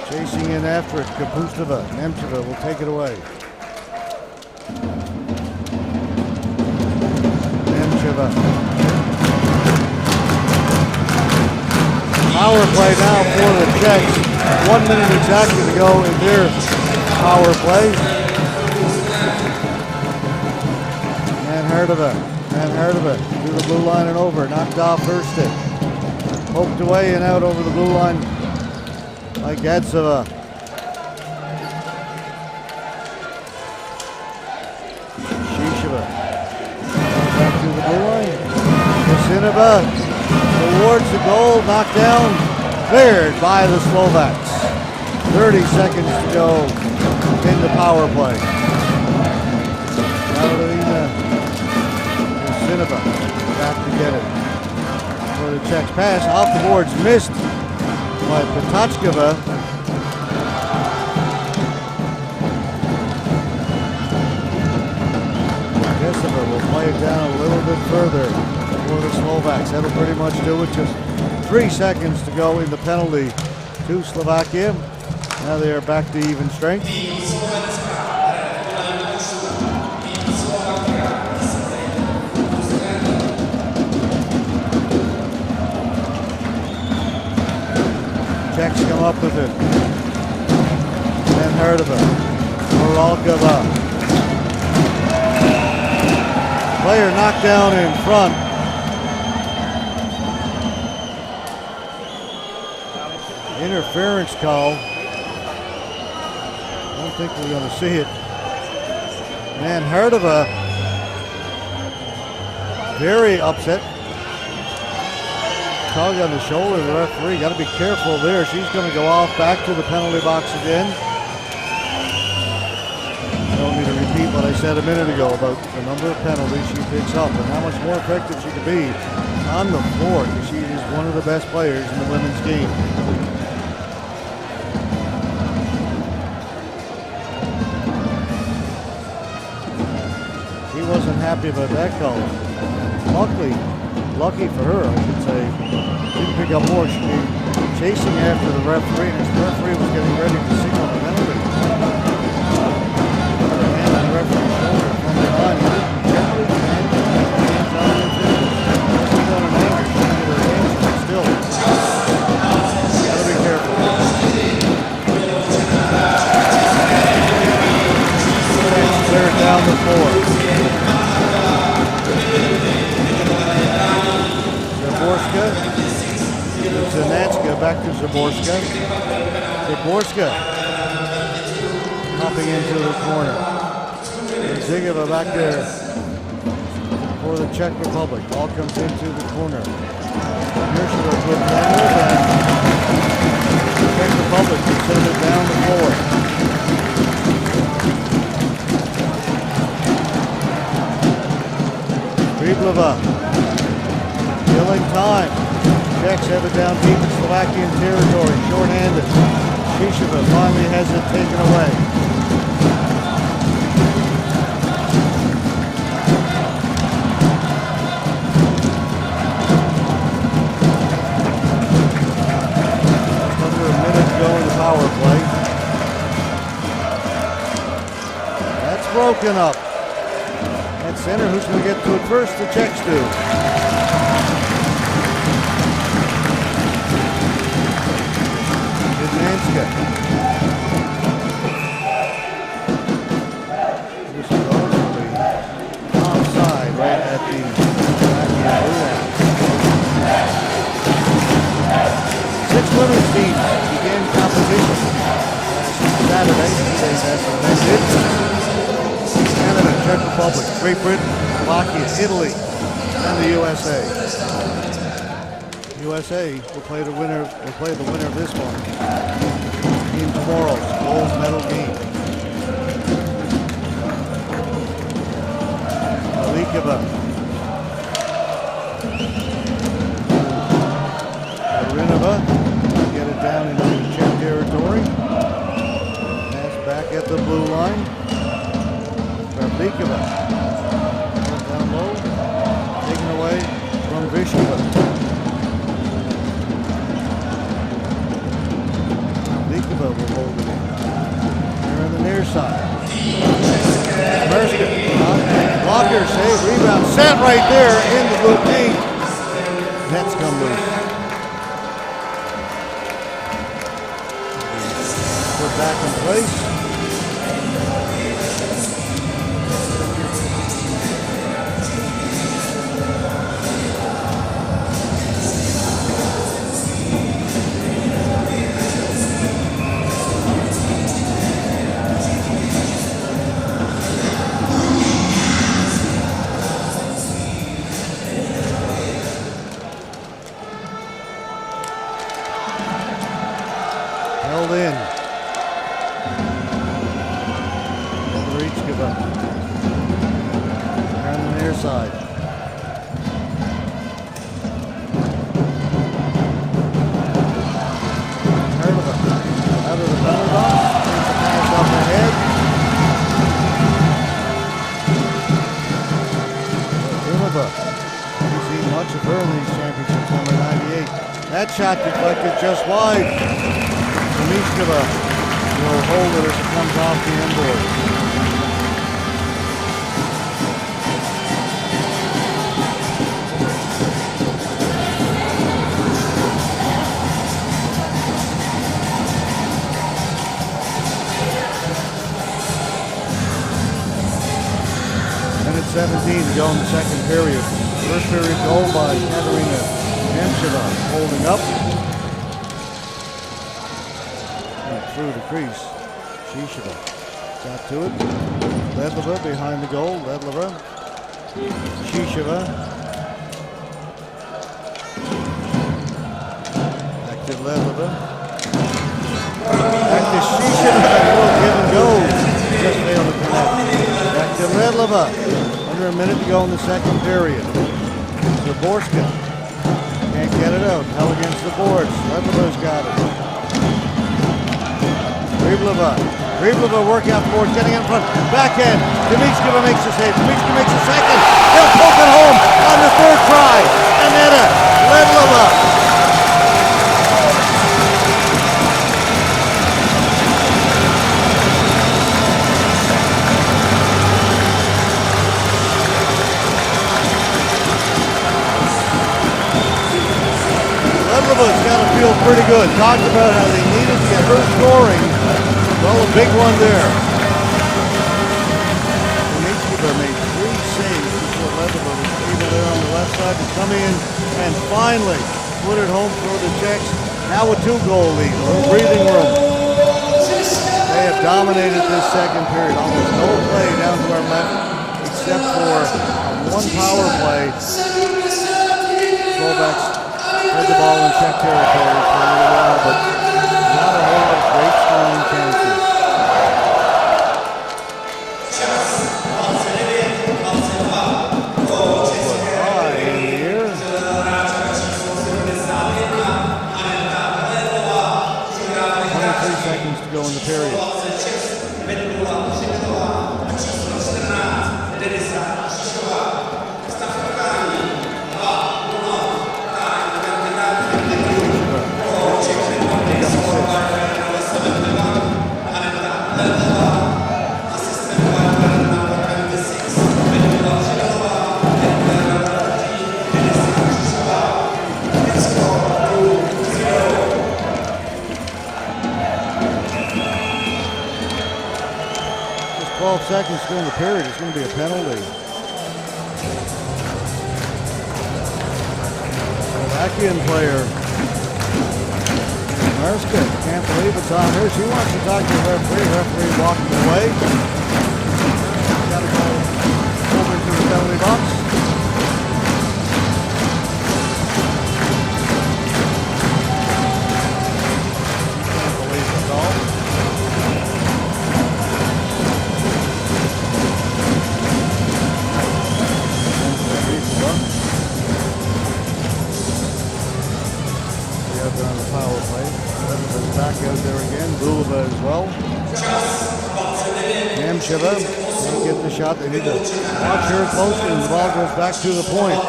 Chasing in after it, Kapustova. Nemcheva will take it away. Power play now for the Czechs. 1 minute exactly to go in their power play. Manherdova to the blue line and over. Knocked off her stick. Poked away and out over the blue line by Gadsova. Sinova towards the goal, knocked down, cleared by the Slovaks. 30 seconds to go in the power play. Carolina Sinova back to get it for the Czechs. Pass off the boards, missed by Potachkova. Will play it down a little bit further for the Slovaks. That'll pretty much do it. Just 3 seconds to go in the penalty to Slovakia. Now they are back to even strength. Czechs come up with it. Manherdova. Moralkova. Player knocked down in front. Interference call. I don't think we're going to see it. Manherdova very upset. Tug on the shoulder of the referee. Got to be careful there. She's going to go off back to the penalty box again. I don't need to repeat what I said a minute ago about the number of penalties she picks up and how much more effective she can be on the floor, because she is one of the best players in the women's game. He wasn't happy about that call. Lucky for her, I should say, didn't pick up more. She was chasing after the referee, and as the referee was getting ready to signal the penalty. Down the floor. Zaborska. Zanatska back to Zaborska. Zaborska hopping into the corner. Zigeva back there for the Czech Republic. Ball comes into the corner. Here's a good handle, and the Czech Republic can send it down the floor. have it down deep in Slovakian territory. Short-handed. Shisheva finally has it taken away. Under a minute to go in the power play. That's broken up. At center, who's going to get to it first? The Czechs do. Manska. This is ultimately offside right at the Slovakian blue line. 6 women's teams began competition last Saturday. Canada, Czech Republic, Great Britain, Slovakia, Italy, and the USA. USA will play the winner of this one in tomorrow's gold medal game. Malikova. Marinova get it down into Czech territory. Pass back at the blue line. Malikova down low, taken away from Vishova. Will hold it in. They're on the near side. Mercer. Blocker save. Rebound. Set right there in the blue paint. Nets come loose. Put back in place. Held in. Reach give up. They're on the near side. Herdova out of the penalty box. Takes the pass off the head. Herdova. Haven't seen much of her in these championships, number 98. That shot deflected just wide. Mishkova will hold it as it comes off the inboard. Minute 17 to go in the second period. First period goal by Katerina Nemcheva holding up. Through the crease. Shisheva got to it. Ledlova behind the goal. Ledlova. Shisheva. Back to Ledlova. Back to Shisheva. Give and go. Just failed to connect. Back to Ledlova. Under a minute to go in the second period. Zaborska. Can't get it out. Held against the boards. Ledlova's got it. Rivlova working out forward, getting in front, backhand. Dimitrova makes the save. Dimitrova makes the second. He'll poke it home on the third try. Aneta Ledlova. Ledlova's got to feel pretty good. Talked about how they needed to get her scoring. Well, a big one there. Dimitrova made 3 saves before Ledlova was able there on the left side to come in and finally put it home for the Czechs. Now a 2-goal lead, a little breathing room. They have dominated this second period. Almost no play down to our left except for one power play. Slovaks had the ball in Czech territory for a little while, but not a whole lot of great scoring chances. High in the air. go in the period. Just 12 seconds to go in the period. It's going to be a penalty. Slovakian player. Marska can't believe it's on her. She wants to talk to the referee. Referee walking away. Got to go over to the penalty box. Can't believe it all. On the power play. Levin's back out there again. Bulova as well. Namsheva can't get the shot. They need to watch her closely, and the ball goes back to the point.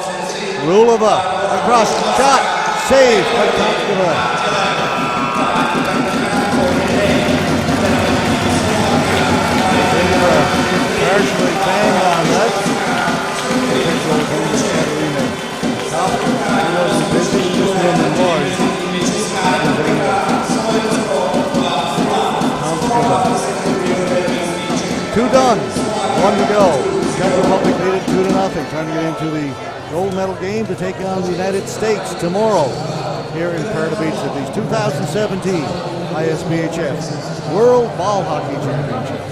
Bulova across, shot, save by Tomskova. Partially bang on that. He wasn't busy, just in the boys. Two done, one to go. Czech Republic lead it 2-0. Trying to get into the gold medal game to take on the United States tomorrow here in Pardubice at these 2017 ISBHF World Ball Hockey Championships.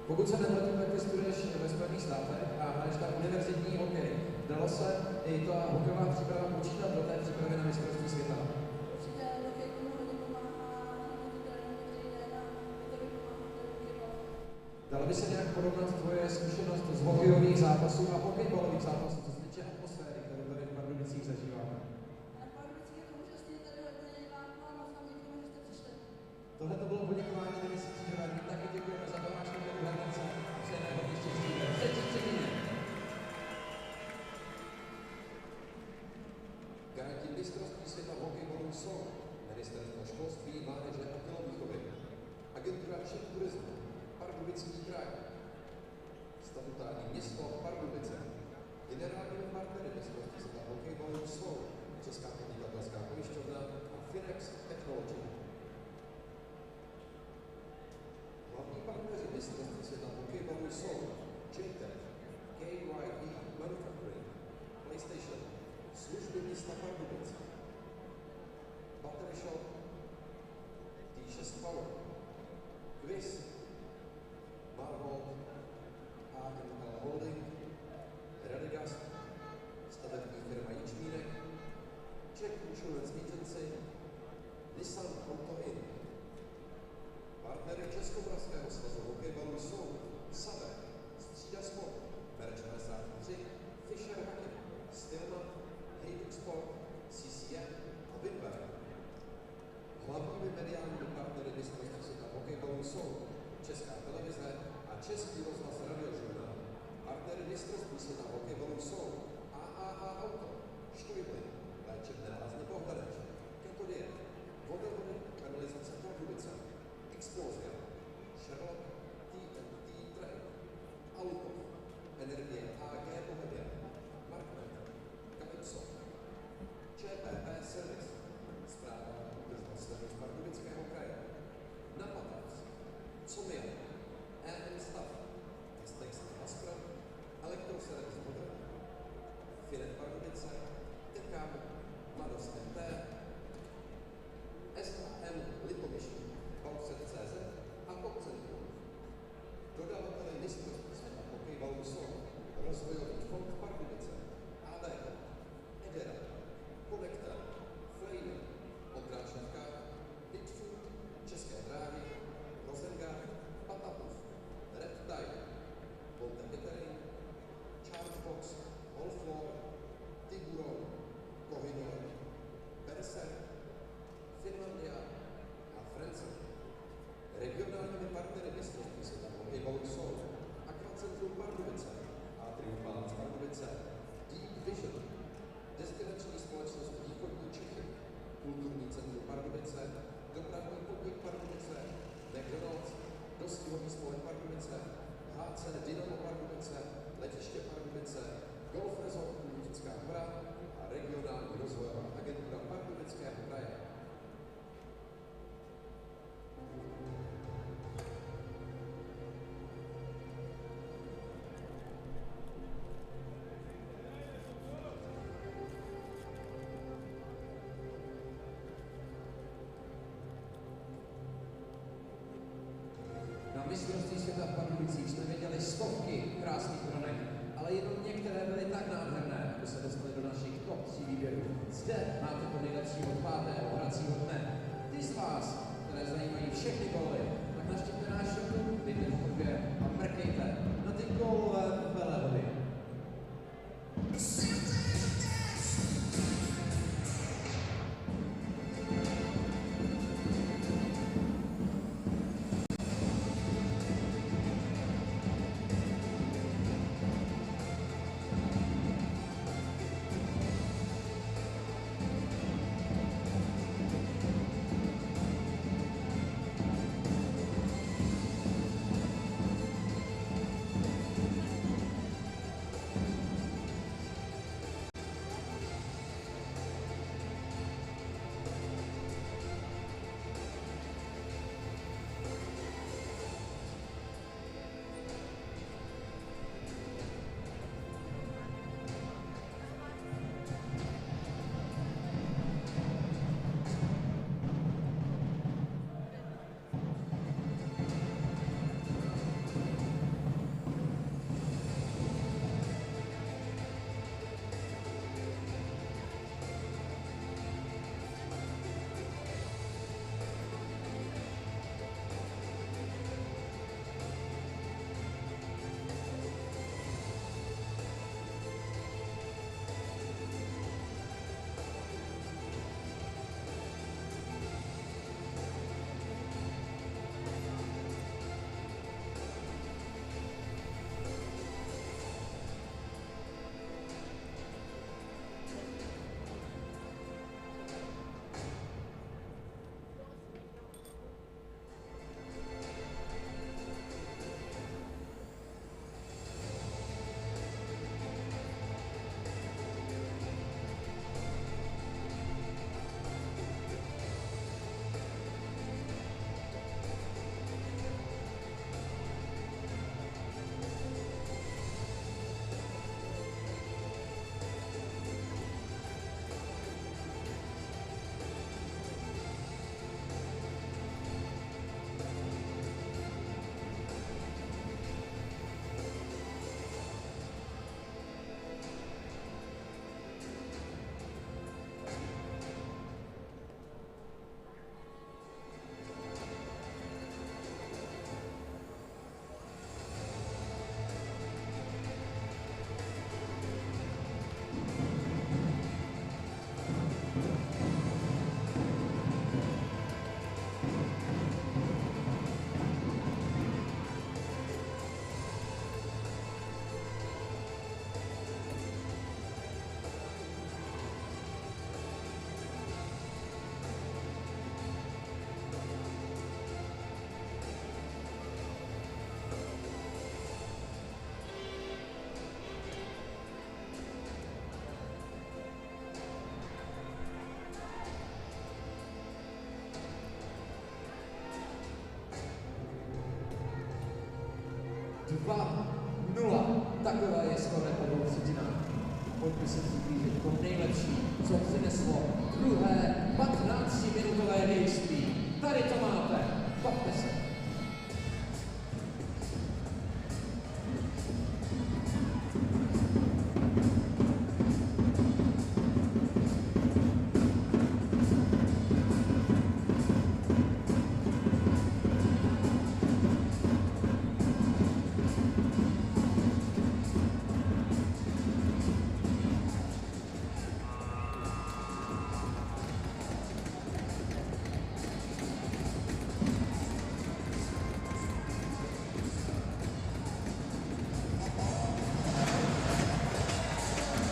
Pokud se nemýlím, tak ty studuješ ve Spojených státech a hraješ tam univerzitní hokej. Dalo se i ta hokejová příprava počítat do té přípravy na mistrovství světa? Určitě hokej tomu hodně pomáhá, i tréninku, který jde na to vypomáhá hokejbal. Dalo by se nějak porovnat tvoje zkušenost z hokejových zápasů a hokejbalových zápasů, co se týče atmosféry, kterou tady v Pardubicích zažíváme? Na Pardubicích je to úžasný, tady hodně diváků a moc vám děkujeme, že jste přišli. Tohle to bylo poděkování Denisy Křížové. My taky děkujeme za návštěvu do Hradnice. Přejeme hodně štěstí ve třetí třetině. Garanti mistrovství světa v hokejbalu jsou Ministerstvo školství, mládeže a tělovýchovy, Agentura Czech turismu, Pardubický kraj, statutární město Pardubice, generálními partnery mistrovství světa v hokejbalu jsou Česká podnikatelská pojišťovna a Finex Technology. Hlavní partneři mistrovství světa v hokejbalu jsou J-Tech, KYD Manufacturing, PlayStation, služby města Pardubice, Battery Shop, T6 Power, Quiz, Marvel, HML Holding, Radegast, stavební firma Jičmínek, Czech Insurance Agency, Nissan Auto In. Partnery Českomoravského svazu hokejbalu jsou Save, Střída Sport, Merč 53, Fischer Hacken, Stillman, Hejduk Sport, CCM a Wimberg. Hlavními mediálními partnery mistrovství světa v hokejbalu jsou Česká televize a Český rozhlas radiožurnál. Partnery mistrovství světa v hokejbalu jsou AAA Auto, Štujmy, Léčebné lázně Bohdareč, Keto Diet, Vodovody, kanalizace Regionálními partnery mistrovství světa v hokejbalu jsou Akvacentrum Pardubice a Triumfant Pardubice, Deep Vision, destinační společnost Východní Čechy, Kulturní centrum Pardubice, Dopravní podnik Pardubice, McDonald's, Dostihový spolek Pardubice, HC Dynamo Pardubice, Letiště Pardubice, Golf Resort Lutická hora a regionální rozvojová agentura Pardubického kraje. Na mistrovství světa v Pardubicích jsme viděli stovky krásných hronek, ale jenom některé byly tak nádherné, aby se dostaly do našich top 3 výběrů. Zde máte to nejlepší od 5. hracího dne. Ty z vás, které zajímají všechny góly, tak navštivte náš shop, dejte v chodbě a mrkejte na ty gólové velehody. Takové je skoro po 2 třetinách. Pojďme se přiblížit to nejlepší, co přineslo druhé 15-minutové dějství. Tady to máte, bavte se.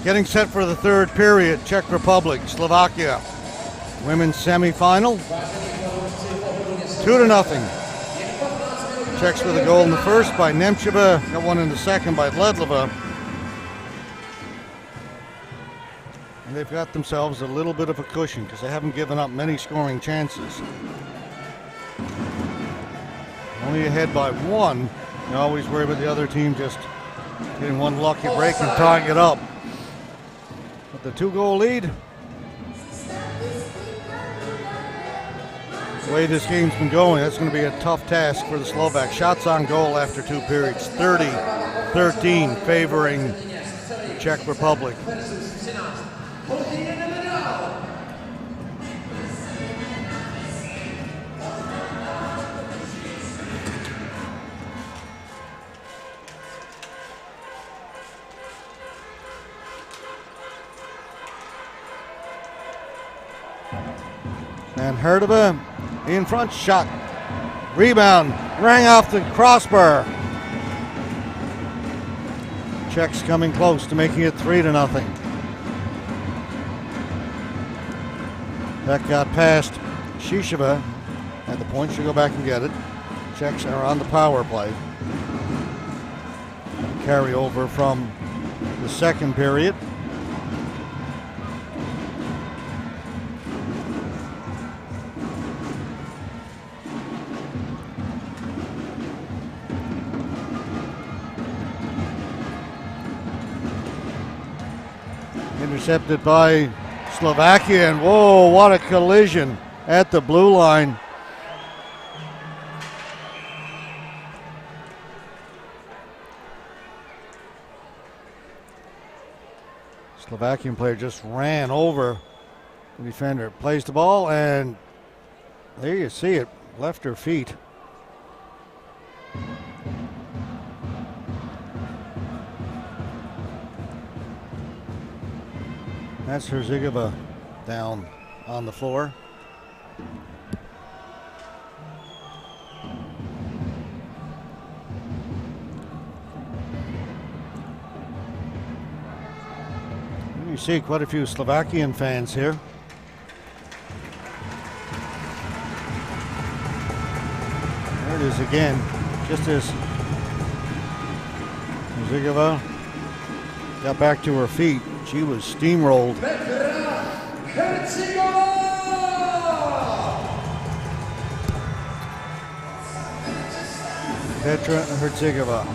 Getting set for the third period. Czech Republic, Slovakia. Women's semifinal. 2-0. Czechs with a goal in the first by Nemcheva. Got one in the second by Ledlova. And they've got themselves a little bit of a cushion because they haven't given up many scoring chances. Only ahead by one. You always worry about the other team just getting one lucky break and tying it up. But the 2-goal lead, the way this game's been going, that's going to be a tough task for the Slovaks. Shots on goal after 2 periods, 30-13 favoring the Czech Republic. And Herdova in front, shot. Rebound, rang off the crossbar. Czechs coming close to making it 3-0. That got past Shisheva at the point. She'll go back and get it. Czechs are on the power play. Carry over from the second period. Intercepted by Slovakia, and whoa, what a collision at the blue line. Slovakian player just ran over the defender, plays the ball, and there you see it, left her feet. That's Herzigova down on the floor. You see quite a few Slovakian fans here. There it is again, just as Herzigova got back to her feet. She was steamrolled. Petra Herzigova.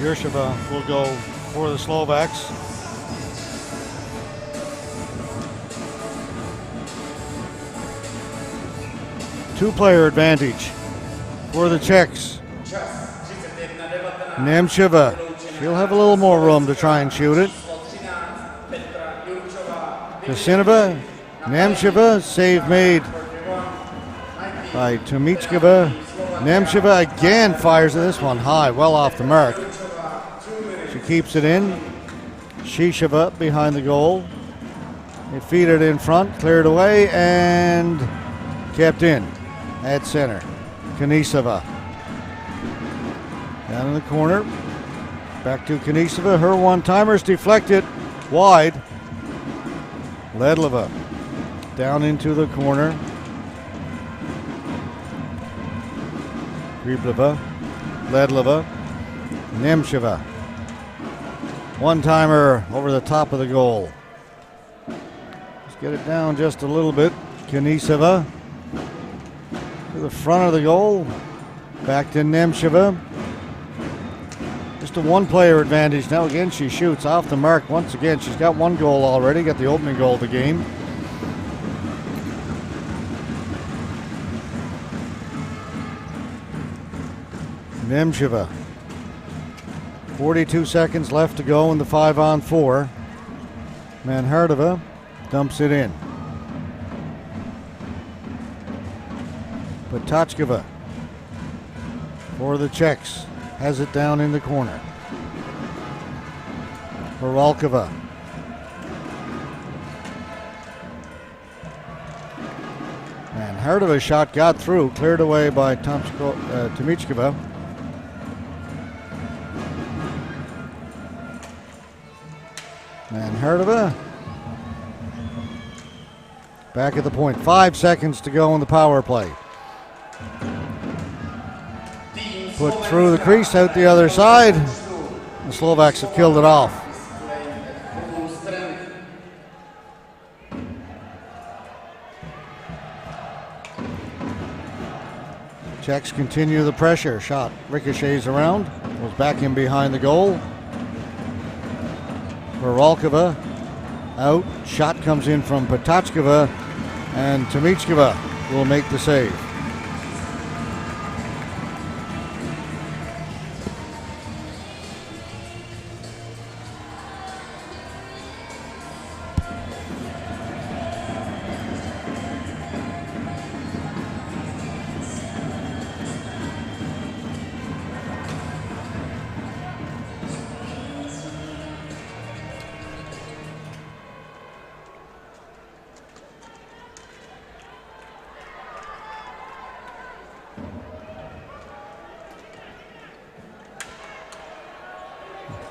Yersheva will go for the Slovaks. Two-player advantage for the Czechs. Nemcheva, she'll have a little more room to try and shoot it. Kasinova, Nemcheva, save made by Tomichkova. Nemcheva again fires this one high, well off the mark. She keeps it in. Shisheva behind the goal. They feed it in front, cleared away, and kept in at center. Kanisova down in the corner. Back to Kanisova. Her one-timer's deflected wide. Ledlova down into the corner. Griblova, Ledlova, Nemcheva. One-timer over the top of the goal. Let's get it down just a little bit. Kanisova to the front of the goal. Back to Nemcheva. Just a one-player advantage. Now again, she shoots off the mark once again. She's got one goal already, got the opening goal of the game. Nemcheva. 42 seconds left to go in the 5-on-4. Manhardova dumps it in. Potachkova for the Czechs. Has it down in the corner. Horalkova. And Hardova's shot got through, cleared away by Tomichkova. And Herdova back at the point. 5 seconds to go in the power play. Put through the crease, out the other side. The Slovaks have killed it off. Czechs continue the pressure. Shot ricochets around. Goes back in behind the goal. Horalkova out. Shot comes in from Potachkova, and Tomichkova will make the save.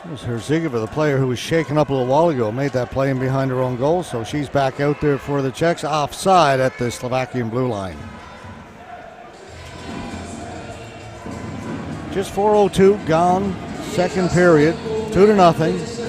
It was Herzigova, the player who was shaken up a little while ago, made that play in behind her own goal, so she's back out there for the Czechs, offside at the Slovakian blue line. Just 4:02 gone, second period, 2-0.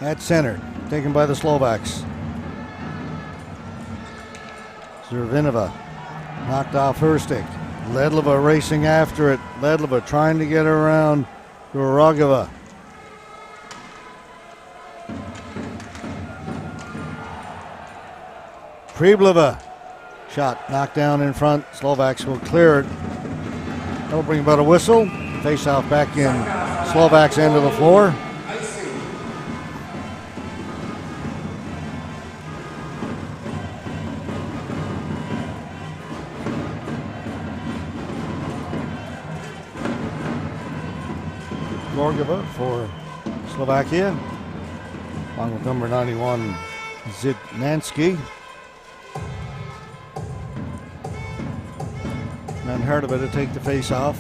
At center, taken by the Slovaks. Zervinova knocked off her stick. Ledlova racing after it. Ledlova trying to get around Gorogova. Priblova. Shot knocked down in front. Slovaks will clear it. That'll bring about a whistle. Face off back in Slovaks' end of the floor. Gorgova for Slovakia, along with number 91, Zidnansky. And Herdova to take the face off.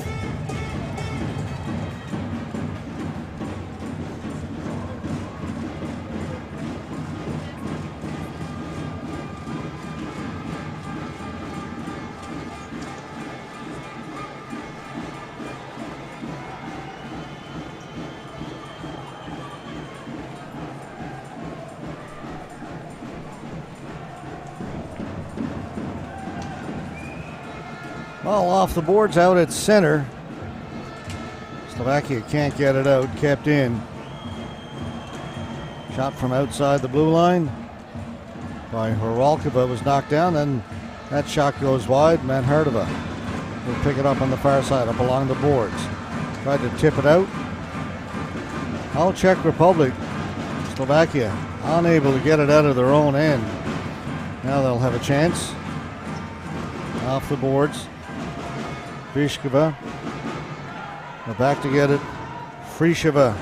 Ball off the boards, out at center. Slovakia can't get it out, kept in. Shot from outside the blue line by Horalkova was knocked down, and that shot goes wide. Manhardova will pick it up on the far side, up along the boards. Tried to tip it out. All Czech Republic, Slovakia unable to get it out of their own end. Now they'll have a chance. Off the boards. Bishkova. We're back to get it. Frišova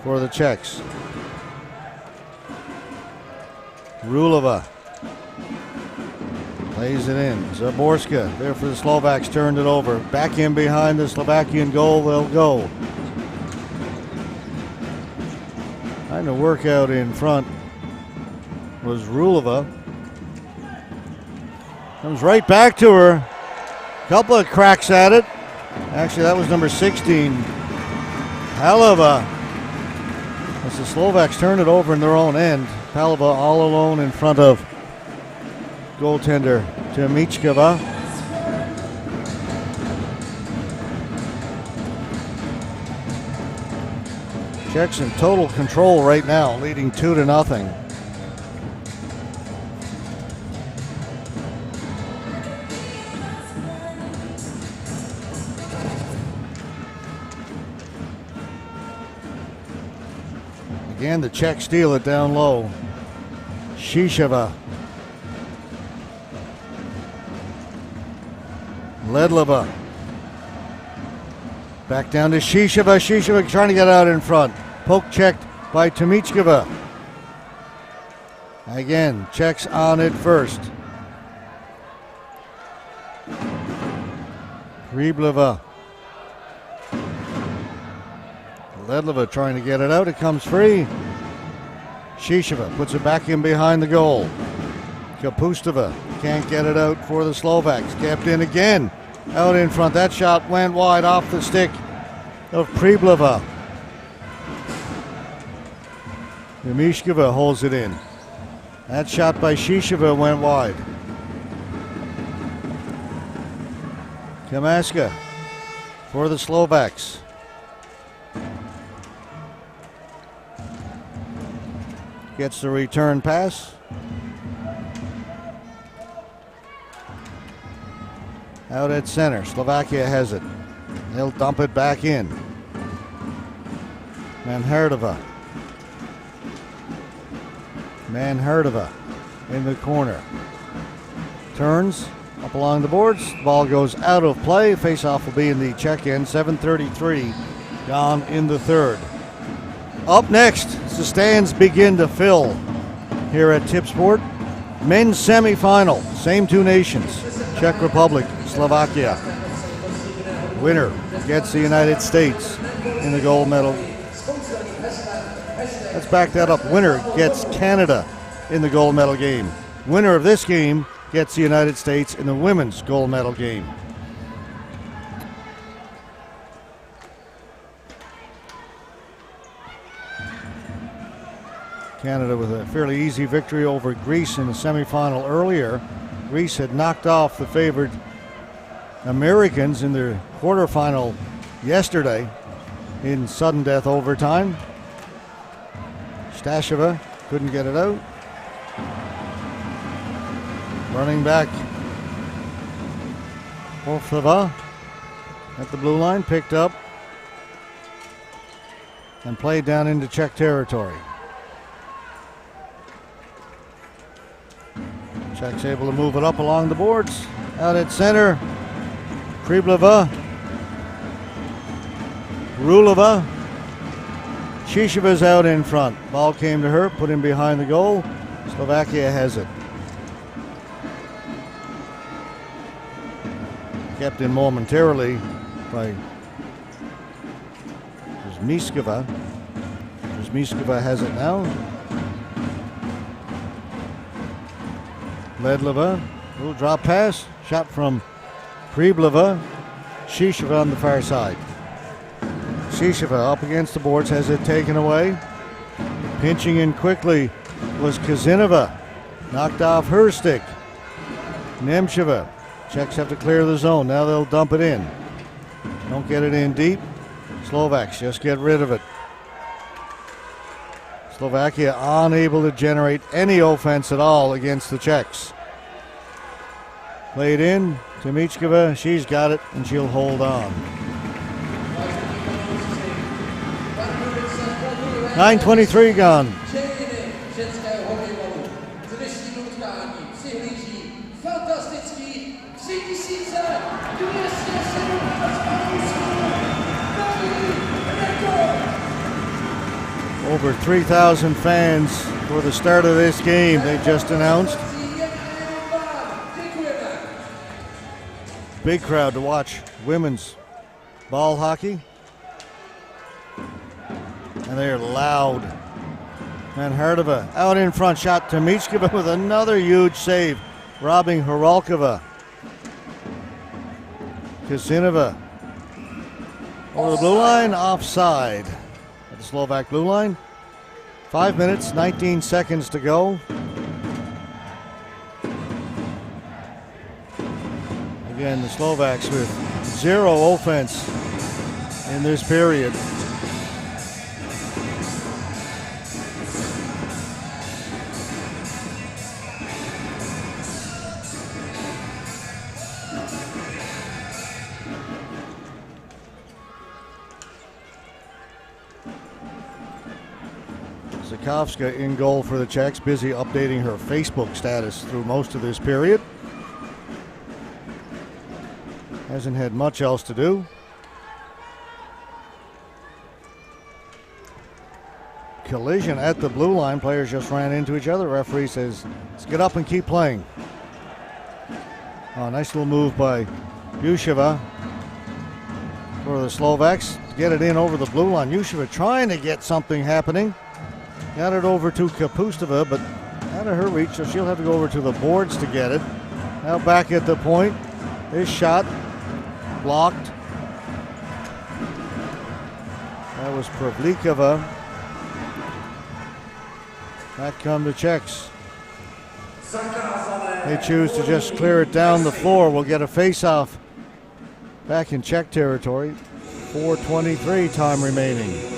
for the Czechs. Rulova plays it in. Zaborska there for the Slovaks, turned it over. Back in behind the Slovakian goal they'll go. Trying to work out in front was Rulova. Comes right back to her. Couple of cracks at it. Actually, that was number 16. Palava. As the Slovaks turn it over in their own end. Palava all alone in front of goaltender Tomichkova. Czechs in total control right now, leading 2-0. Again, the Czechs steal it down low. Shisheva. Ledlova. Back down to Shisheva. Shisheva trying to get out in front. Poke checked by Tomichkova. Again, Czechs on it first. Pribleva. Ledlova trying to get it out. It comes free. Shisheva puts it back in behind the goal. Kapustova can't get it out for the Slovaks. Kept in again. Out in front. That shot went wide off the stick of Pribleva. Mishkova holds it in. That shot by Shisheva went wide. Kamaska for the Slovaks. Gets the return pass. Out at center. Slovakia has it. They'll dump it back in. Manherdova in the corner. Turns up along the boards. The ball goes out of play. Face-off will be in the Czech end. 7:33 gone in the third. Up next, the stands begin to fill here at Tipsport. Men's semifinal, same two nations, Czech Republic, Slovakia. Winner gets the United States in the gold medal. Let's back that up. Winner gets Canada in the gold medal game. Winner of this game gets the United States in the women's gold medal game. Canada with a fairly easy victory over Greece in the semifinal earlier. Greece had knocked off the favored Americans in their quarterfinal yesterday in sudden death overtime. Stasheva couldn't get it out. Running back Orfeva at the blue line, picked up and played down into Czech territory. Czechs able to move it up along the boards. Out at center, Pribleva, Rulova. Shisheva's out in front. Ball came to her, put in behind the goal. Slovakia has it. Kept in momentarily by Zmiskova. Zmiskova has it now. Ledlova, little drop pass, shot from Pribleva. Shisheva on the far side. Shisheva up against the boards, has it taken away. Pinching in quickly was Kazinova. Knocked off her stick. Nemcheva. Czechs have to clear the zone. Now they'll dump it in. Don't get it in deep. Slovaks just get rid of it. Slovakia unable to generate any offense at all against the Czechs. Played in to Michkova. She's got it and she'll hold on. 9:23 gone. Ženského hokejbalu. K dnešnímu utkání přihlíží fantastický 3217 Over 3,000 fans for the start of this game, they just announced. Big crowd to watch women's ball hockey. And they're loud. Manherdova out in front, shot to Michkova with another huge save, robbing Horalkova. Kasinova over the blue line, offside at the Slovak blue line. 5 minutes, 19 seconds to go. Again, the Slovaks with zero offense in this period. Zakowska in goal for the Czechs, busy updating her Facebook status through most of this period. Hasn't had much else to do. Collision at the blue line. Players just ran into each other. Referee says, let's get up and keep playing. Oh, nice little move by Yusheva for the Slovaks to get it in over the blue line. Yusheva trying to get something happening. Got it over to Kapustova, but out of her reach, so she'll have to go over to the boards to get it. Now back at the point. This shot blocked. That was Pavlikova. Back come the Czechs. They choose to just clear it down the floor. We'll get a face-off back in Czech territory. 4:23 time remaining.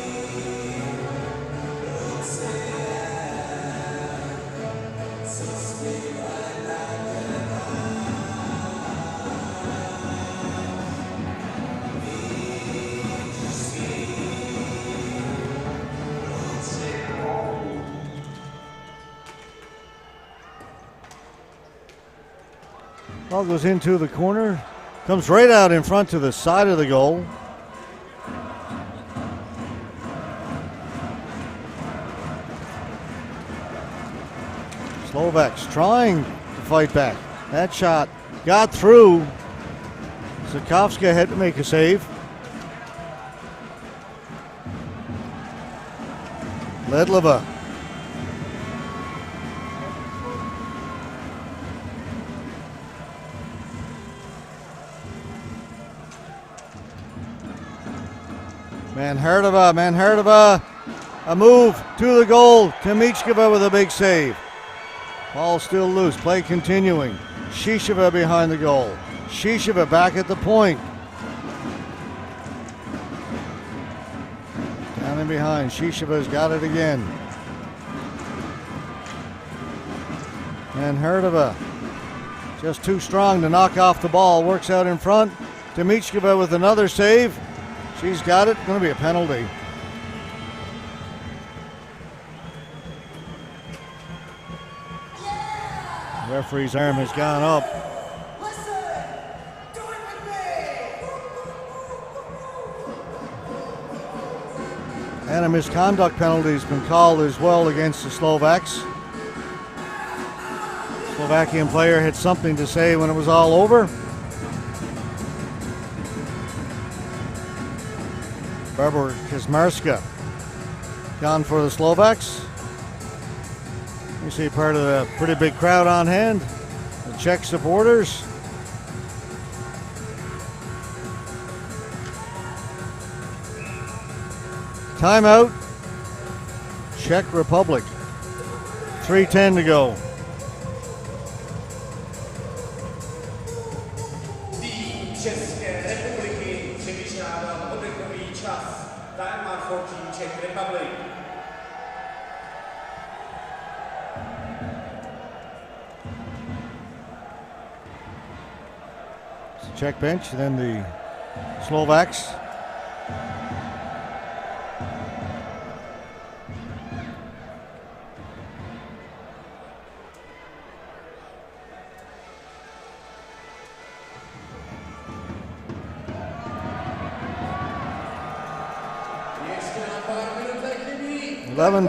Ball goes into the corner, comes right out in front to the side of the goal. Slovaks trying to fight back. That shot got through. Zakowska had to make a save. Ledlova. Manhardova, a move to the goal. Timichkova with a big save. Ball still loose, play continuing. Shisheva behind the goal. Shisheva back at the point. Down and behind, Shisheva's got it again. Manhardova, just too strong to knock off the ball. Works out in front. Timichkova with another save. She's got it. Going to be a penalty. The referee's arm has gone up. And a misconduct penalty has been called as well against the Slovaks. Slovakian player had something to say when it was all over. Barbara Kazmarska gone for the Slovaks. You see part of the pretty big crowd on hand, the Czech supporters. Timeout, Czech Republic. 3:10 to go. České republiky převyšádal oddekový čas. Timeout for Team Czech Republic. Czech bench, then the Slovaks.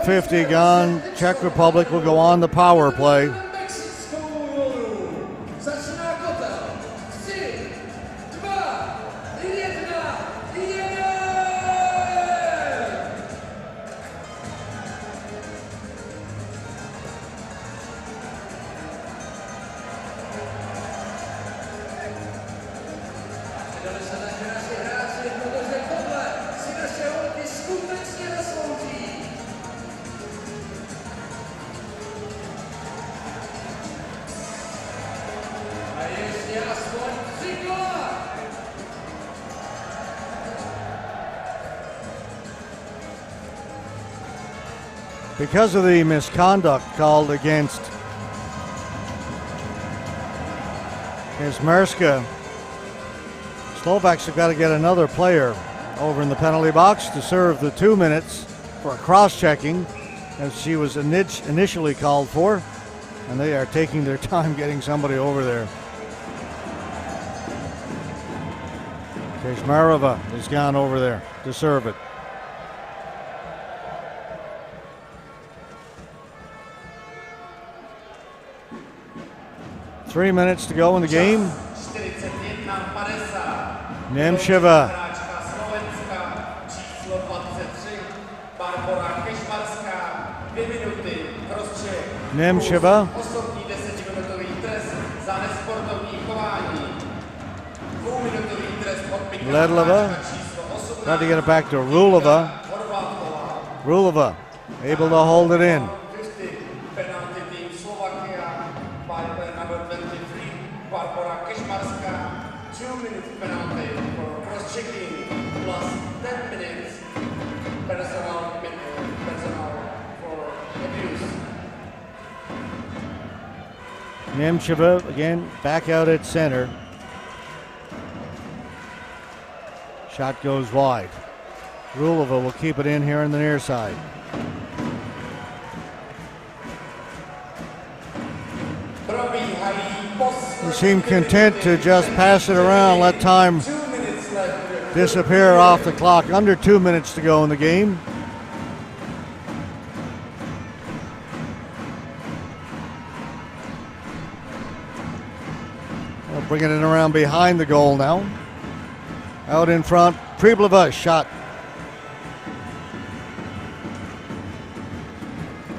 .50 gone. Czech Republic will go on the power play. Because of the misconduct called against Kazmarska, Slovaks have got to get another player over in the penalty box to serve the 2 minutes for a cross-checking. as she was initially called for, and they are taking their time getting somebody over there. Keshmarova has gone over there to serve it. Three minutes to go in the game. Nemcheva. Nemcheva. Ledlova. Tried to get it back to Rulova. Rulova able to hold it in. Nemcheva again back out at center. Shot goes wide. Rulova will keep it in here on the near side. They seem content to just pass it around, let time disappear off the clock. Under 2 minutes to go in the game. Bringing it around behind the goal now. Out in front, Priblova shot.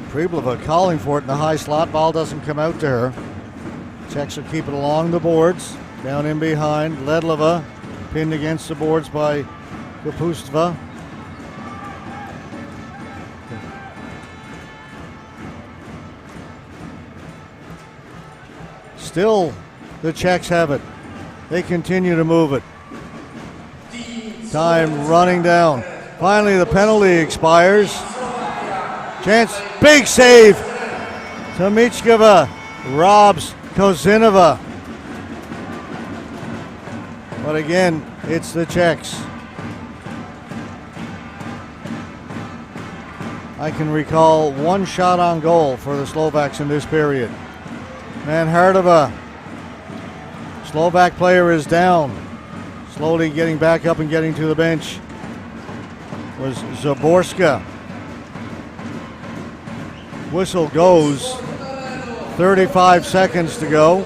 Priblova calling for it in the high slot. Ball doesn't come out to her. Czechs will keep it along the boards. Down in behind, Ledlova pinned against the boards by Kapustova. Still, the Czechs have it. They continue to move it. Time running down. Finally, the penalty expires. Chance, big save. Tomichkova robs Kozinova. But again, it's the Czechs. I can recall one shot on goal for the Slovaks in this period. Manhardova. Slovak player is down. Slowly getting back up and getting to the bench was Zaborska. Whistle goes. 35 seconds to go.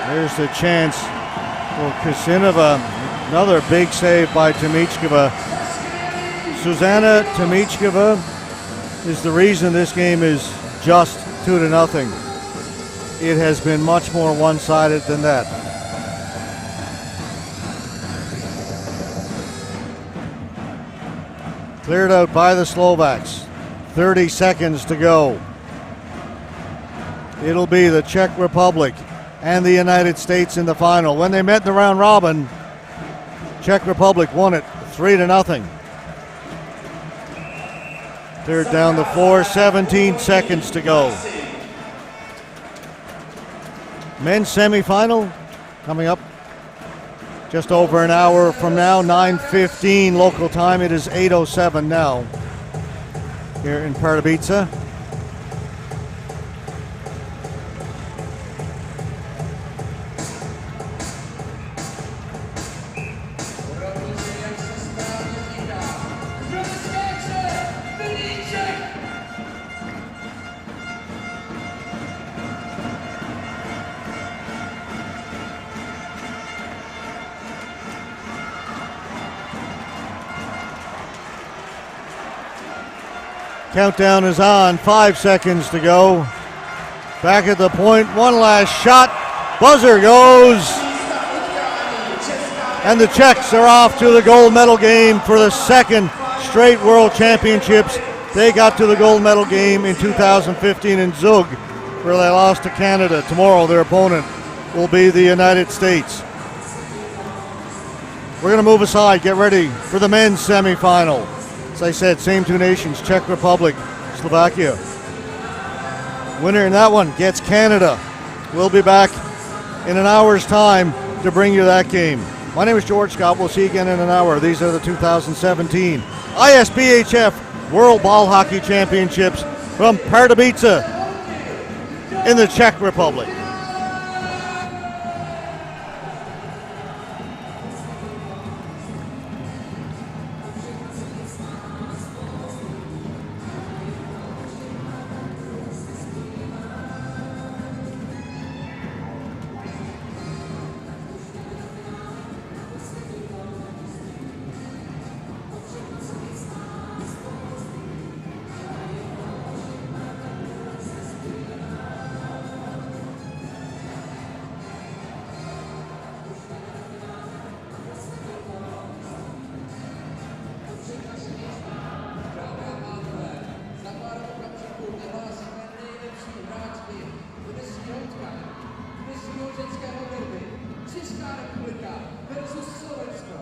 There's the chance for Kozinova. Another big save by Tomichkova. Susanna Tomichkova is the reason this game is just 2-0. It has been much more one-sided than that. Cleared out by the Slovaks. 30 seconds to go. It'll be the Czech Republic and the United States in the final. When they met in the round robin, Czech Republic won it 3-0. Third down the floor, 17 seconds to go. Men's semifinal coming up just over an hour from now, 9:15 local time. It is 8:07 now here in Pardubice. Countdown is on, 5 seconds to go. Back at the point, one last shot. Buzzer goes. And the Czechs are off to the gold medal game for the second straight World Championships. They got to the gold medal game in 2015 in Zug, where they lost to Canada. Tomorrow their opponent will be the United States. We're going to move aside, get ready for the men's semifinal. As I said, same two nations, Czech Republic, Slovakia. Winner in that one gets Canada. We'll be back in an hour's time to bring you that game. My name is George Scott. We'll see you again in an hour. These are the 2017 ISBHF World Ball Hockey Championships from Pardubice in the Czech Republic. Česká republika versus Slovensko.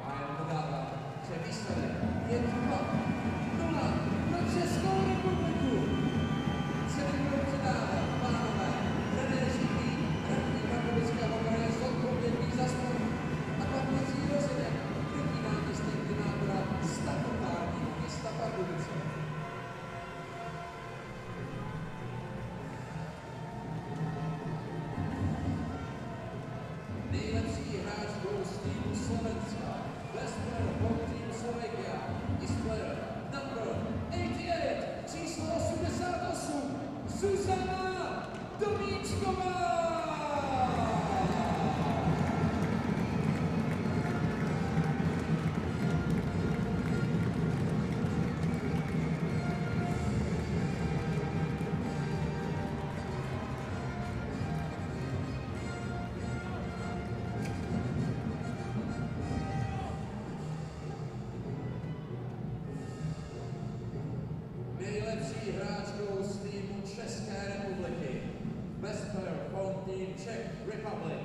A jen dodávám, že výsledek je 2-0 pro Českou republiku. Celý rok předává, pánové, trenér Žitý, radní Pardubického kraje zodpovědný za sport a pak mazí rozjedek, druhý náměstek primátora statutárního města Pardubice. Nejlepší hráč byl z týmu Slovenska, best player from team Slovakia, is player number 88, číslo 88, Zuzana Domíčková! Nejlepší hráčkou z týmu České republiky, best player from team Czech Republic,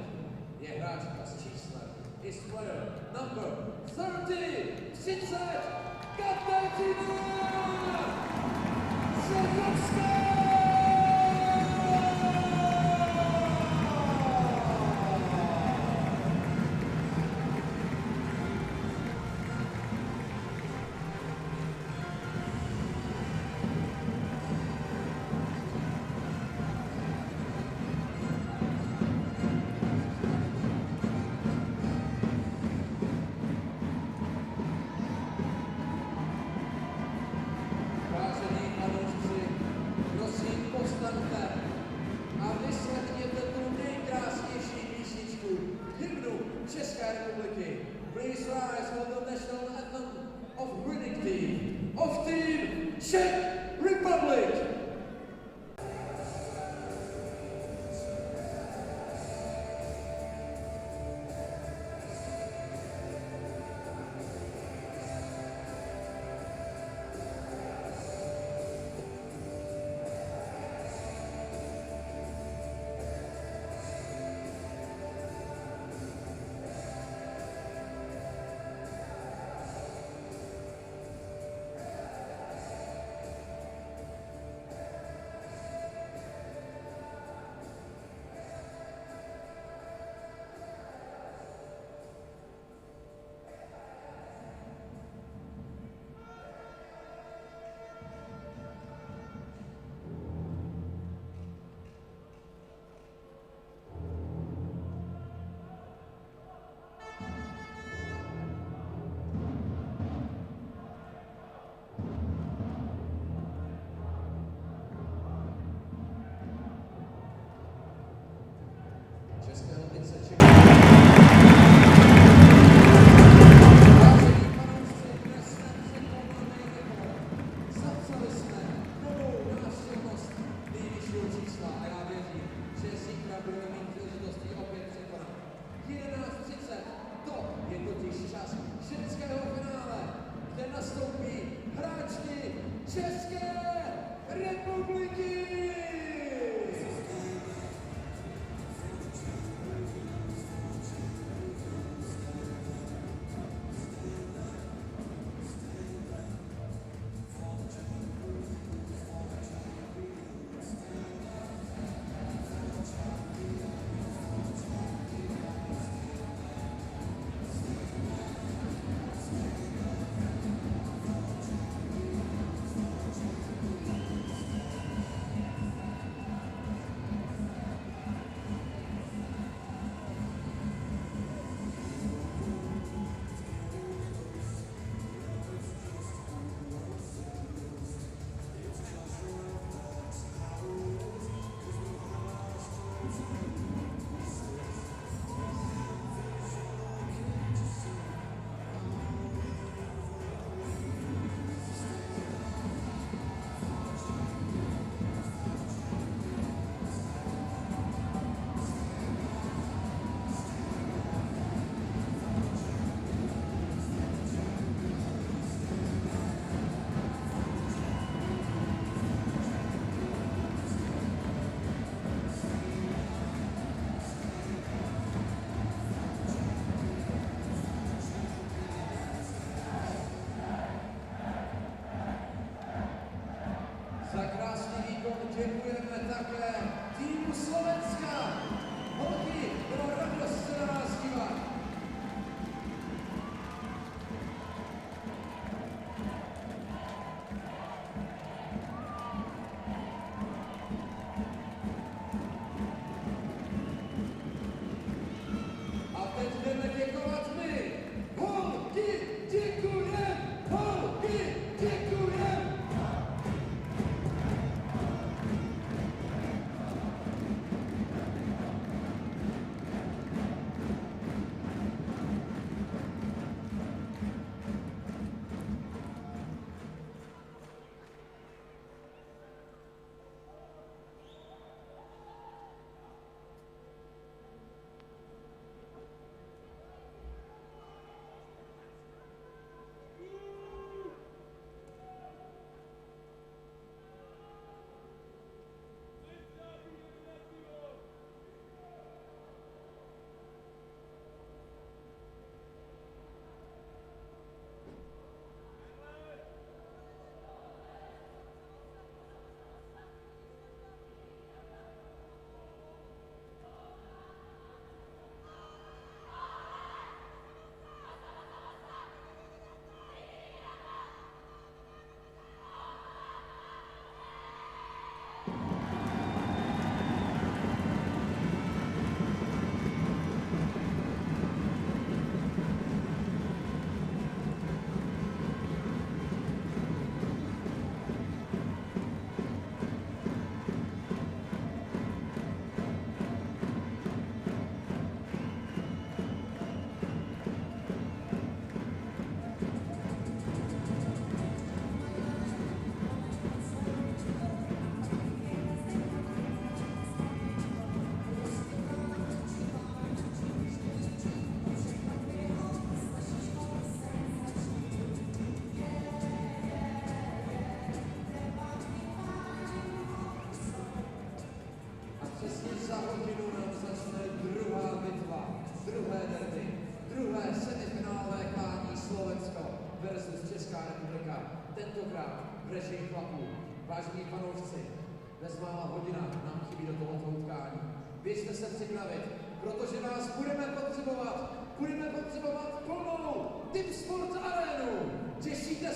je hráčka s číslem, is player number 30, Kateřina Čechovská! Vážení fanoušci, prosím povstaňte a vyslechněte tu nejkrásnější písničku, hymnu České republiky. Please rise for the national anthem of winning team, of team Czech Republic. České lice čeká. Vážení fanoušci, dnes jsme překonali rekord. Zapsali jsme novou návštěvnost nejvyššího čísla a já věřím, že zítra budeme mít příležitosti opět překonat. 11:30, to je totiž čas ženského finále, kde nastoupí hráčky České republiky! děkujeme také týmu Slovenska. Holky, bylo radost se na nás dívat. A teď jdeme děkovat my. Holky, děkujem! Holky, děkujem! Přesně za hodinu nám začne druhá bitva, druhé derby, druhé semifinálové klání Slovensko versus Česká republika. Tentokrát v režii chlapů. Vážení fanoušci, dnes mála hodina nám chybí do tohoto utkání. Běžte se připravit, protože nás budeme potřebovat plnou Tip Sports arénu. Těšíte